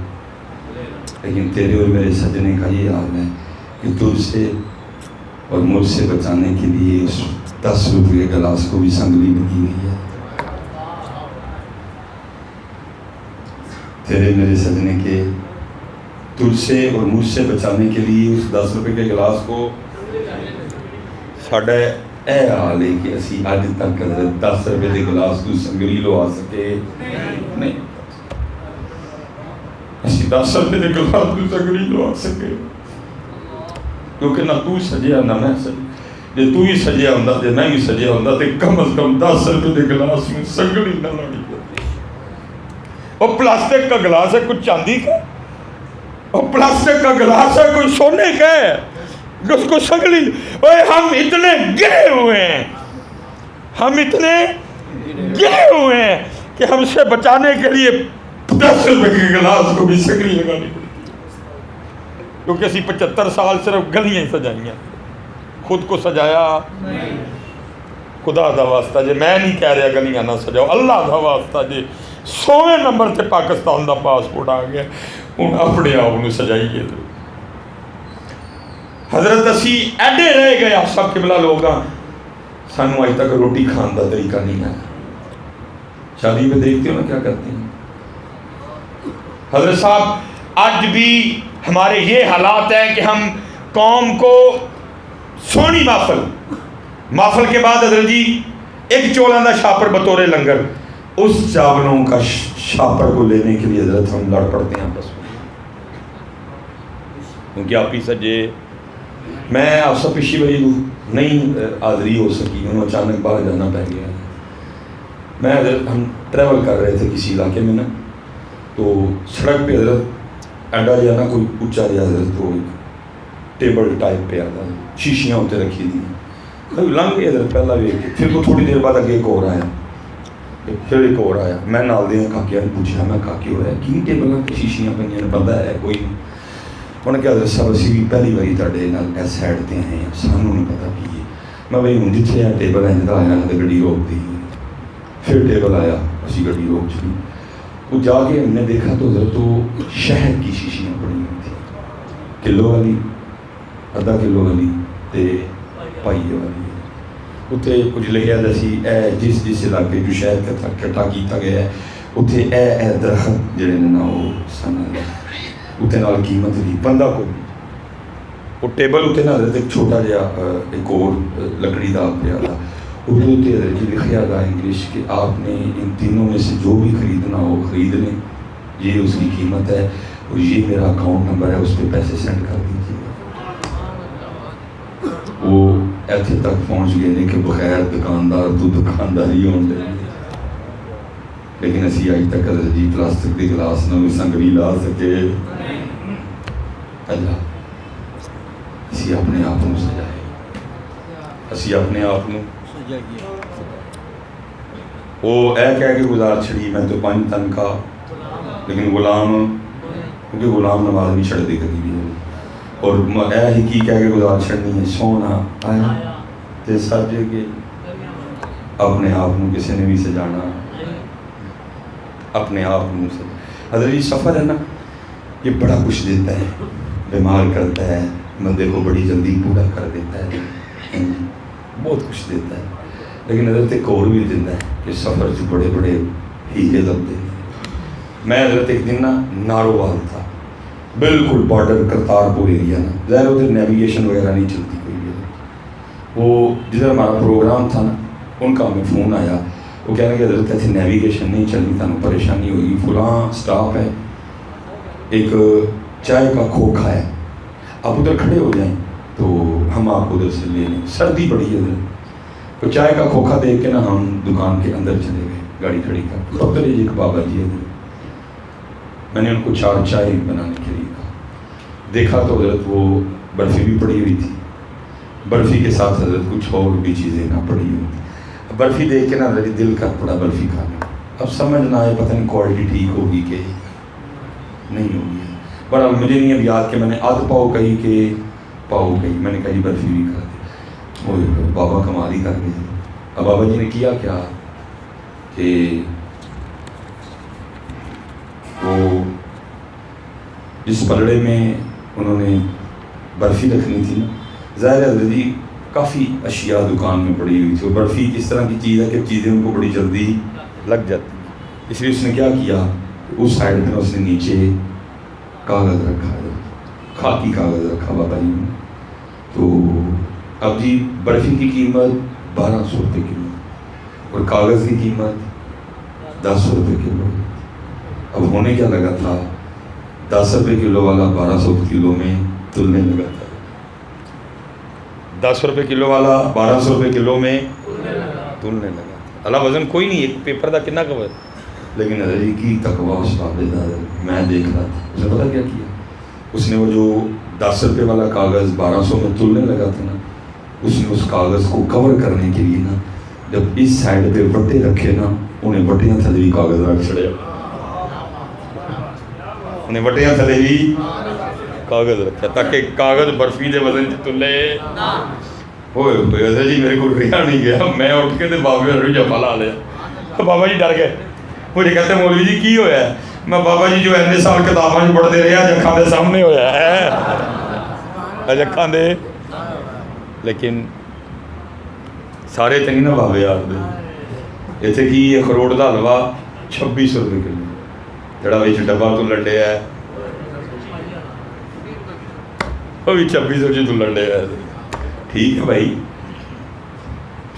لیکن تیرے اور میرے سجنے کا یہ حال ہے کہ تجھ سے اور مجھ سے بچانے کے لیے اس 10 روپے کے گلاس کو بھی سنگلی لگی گئی ہے. تیرے میرے سجنے کے تجھ سے اور مجھ سے بچانے کے لیے اس 10 روپے کے گلاس کو ساڈا اے حال ہے کہ اسی آج تک 10 روپے کے گلاس کو سنگلی لوا سکے نہیں. اسی 10 روپے کے گلاس کو سنگلی لوا سکے کیونکہ نہ تو سجیا نہ میں سجیا. جے تو ہی سجیا ہوندا تے میں بھی سجیا ہوندا تے کم از کم 10 روپے کے گلاس میں سنگلی نہ لانی پڑتی. اور پلاسٹک کا گلاس ہے کچھ چاندی کا, اور پلاسٹک کا گلاس ہے کوئی سونے کا ہے, اس کو سنگلی. اوے ہم اتنے گرے ہوئے ہیں, ہم اتنے گرے ہوئے ہیں کہ ہم سے بچانے کے لیے 10 روپے کے گلاس کو بھی سنگلی لگانی پڑتی, کیونکہ اسی 75 سال صرف گلیاں ہی سجائیں, خود کو سجایا خدا دا واسطہ جے میں نہیں کہہ رہا گلیاں نہ سجاؤ, اللہ دا واسطہ جے 100ویں نمبر تے پاکستان دا پاسپورٹ آ گیا ہوں اپنے آپ کو سجائیے. حضرت اسی ایڈے رہ گئے آپ سب قبلہ لوگ ہیں, سانو آج تک روٹی کھان دا طریقہ نہیں ہے. شادی میں دیکھتے ہو نا کیا کرتے ہیں حضرت صاحب. آج بھی ہمارے یہ حالات ہیں کہ ہم قوم کو سونی محفل کے بعد حضرت جی ایک چولہاں دا شاپر بطور لنگر, اس چاولوں کا شاپر کو لینے کے لیے حضرت ہم لڑ پڑتے ہیں آپس میں, کیونکہ آپ ہی سجے میں آفسا پشی بھائی نہیں حاضری ہو سکی، انہوں اچانک باہر جانا پہ گیا. میں حضرت ہم ٹریول کر رہے تھے کسی علاقے میں نا، تو سڑک پہ حضرت ایڈا جا نا کوئی اونچا جا حضرت وہ ٹیبل ٹائپ پہ آتا، شیشیاں ہوتے رکھی دی، لنگ گئے حضرت پہلا بھی. پھر وہ تھوڑی دیر بعد اگے ایک اور آیا، پھر ایک اور آیا. میں نال دیا کاکیا نے پوچھا، میں کاکی ہوا کی ٹیبل کی شیشیاں پہ پتا ہے کوئی نہیں؟ انہوں نے کہا حضرت صاحب اسی بھی پہلی باری تھوڑے نال اس سائڈ تے ہیں، سانوں نہیں پتا کی ہے. میں بھائی ہوں جتنے ہے ٹیبل ہے جہاں آیا تو گڈی روک دی. پھر ٹیبل آیا، اسی گڈی روک چکی. وہ جا کے ہم نے دیکھا تو حضرت وہ شہد کی شیشیاں پڑی ہوئی تھیں، کلو والی، آدھا کلو والی تے پائیے والی. اتنے کچھ لکھا جا سی اے جس علاقے جو شہد کا کٹھا کیتا گیا ہے اتنے اے درخت جڑے نے نا وہ سن اتنے نال قیمت دی بندہ کو بھی. وہ ٹیبل اتنے نہ حضرت ایک چھوٹا جہا ایک اور لکڑی دا پیا تھا، اردو تے حضرت جی لکھا تھا انگلش کہ آپ نے ان تینوں میں سے جو بھی خریدنا ہو خرید لیں، یہ اس کی قیمت ہے اور یہ میرا اکاؤنٹ نمبر ہے، اس پہ پیسے سینڈ کر دیجیے. وہ ایتھے تک پہنچ گئے نہیں کہ بغیر دکاندار تو دکانداری ہونے لگی. لیکن اسی آج تک حضرت جی پلاسٹک کے گلاس نہ سنگری لا سکے. اللہ اسی اپنے آپ کو سجائے، اسی اپنے آپ کو وہ اے کہہ کے گزار چھڑی میں تو 5 تنخواہ، لیکن غلام کیونکہ غلام نواز بھی چھڑ دے کری بھی ہے. اور اے ہی کی کہہ کے گزار چھڑنی ہے سونا آیا تے سج کے اپنے آپ کو کسی نے بھی سجانا، اپنے آپ کو سجا. حضرت جی سفر ہے نا یہ بڑا کچھ دیتا ہے، بیمار کرتا ہے، بندے کو بڑی جلدی پورا کر دیتا ہے، بہت کچھ دیتا ہے. لیکن حضرت ایک اور بھی دیتا ہے کہ سفر جو بڑے بڑے ہیلے لگتے ہیں. میں حضرت ایک دن نا نارووال تھا، بالکل بارڈر کرتارپور ایریا نا، ظاہر ادھر نیویگیشن وغیرہ نہیں چلتی کوئی بھی. وہ جدھر ہمارا پروگرام تھا نا ان کا ہمیں فون آیا، وہ کہنے کہ حضرت ایسے نیویگیشن نہیں چلنی، تمہیں پریشانی ہوئی، فلاں سٹاپ ہے، ایک چائے کا کھوکھا ہے، آپ ادھر کھڑے ہو جائیں تو ہم آپ کو ادھر سے لے لیں. سردی پڑی ہے ادھر. تو چائے کا کھوکھا دیکھ کے نا ہم دکان کے اندر چلے گئے گاڑی کھڑی کر. ڈاکٹر جی ایک بابا جی ہے، میں نے ان کو 4 چائے بنانے کے لیے کہا. دیکھا تو حضرت وہ برفی بھی پڑی ہوئی تھی، برفی کے ساتھ حضرت کچھ اور بھی چیزیں نہ پڑی ہوئی تھی. برفی دیکھ کے نا حضرت دل کر پڑا برفی کھانے. اب سمجھ نہ آئے پتہ نہیں کوالٹی ٹھیک ہوگی کہ نہیں ہوگی، پر مجھے نہیں اب یاد کہ میں نے آدھ پاؤ کہی کہ پاؤ کہی. میں نے کہا جی برفی بھی کھا دی. وہ بابا کمال ہی کر گئے. اب بابا جی نے کیا کیا کہ وہ جس پلڑے میں انہوں نے برفی رکھنی تھی نا، ظاہر ہے جی کافی اشیاء دکان میں پڑی ہوئی تھی. اور برفی اس طرح کی چیز ہے کہ چیزیں ان کو بڑی جلدی لگ جاتی ہیں، اس لیے اس نے کیا کیا اس سائڈ میں اس نے نیچے کاغذ رکھا ہے، خاکی کاغذ رکھا بابا جی نے. تو اب جی برفی کی قیمت 1200 روپے کلو اور کاغذ کی قیمت 10 روپے کلو. اب ہونے کیا لگا تھا، 10 روپے کلو والا 1200 کلو میں تلنے لگا تھا، 10 روپے کلو والا 1200 روپے کلو میں تلنے لگا. اللہ وزن کوئی نہیں، ایک پیپر دا کنا کور. لیکن حضرت جی کی تقویٰ اس قابل تھا. میں دیکھ رہا تھا اس نے پتہ کیا کیا، اس نے وہ جو 10 روپے والا کاغذ 1200 میں تلنے لگا تھا نا، اس نے اس کاغذ کو کور کرنے کے لیے نا جب اس سائڈ پہ بٹے رکھے نا، انہیں بٹیاں تھلے بھی کاغذ رکھ چھڑیا، انہیں بٹیاں تھلے بھی کاغذ رکھا تاکہ کاغذ برفی دے وزن چ تلے. ہوئے حضرت جی میرے کو رہا نہیں گیا، میں اٹھ کے بابے ہر جفا لا لیا. بابا جی ڈر گئے، مجھے کہتے مولوی جی کی ہویا ہے؟ میں بابا جی جو اینے سال کتاباں پڑھتے رہے اج اکھاں دے سامنے ہویا ہے، اج اکھاں دے. لیکن سارے تے نہیں نا بابے یار دے. اتنے کی اخروٹ دا حلوا 2600 روپے کلو، جڑا وچ ڈبا تو لڈے ہے وہ بھی 2600 جی تو لڈے ہے. ٹھیک ہے بھائی،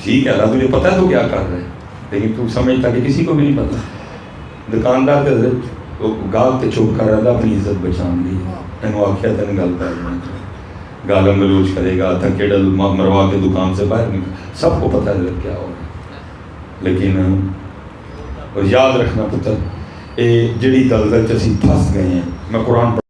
ٹھیک ہے، اللہ تجھے پتہ ہے تو کیا کر رہے ہے، لیکن تو سمجھتا کہ کسی کو بھی نہیں پتہ. دکاندار کے حضرت گاہک تے چپ کر رہا تھا اپنی عزت بچان دی. اینو آخیا تین گل کر گالم گلوچ کرے گا، دھکے ڈل مروا کے دکان سے باہر نکل، سب کو پتہ ہے کیا ہوگا. لیکن اور یاد رکھنا پتر، یہ جڑی دلدل چ اسی پھنس گئے ہیں. میں قرآن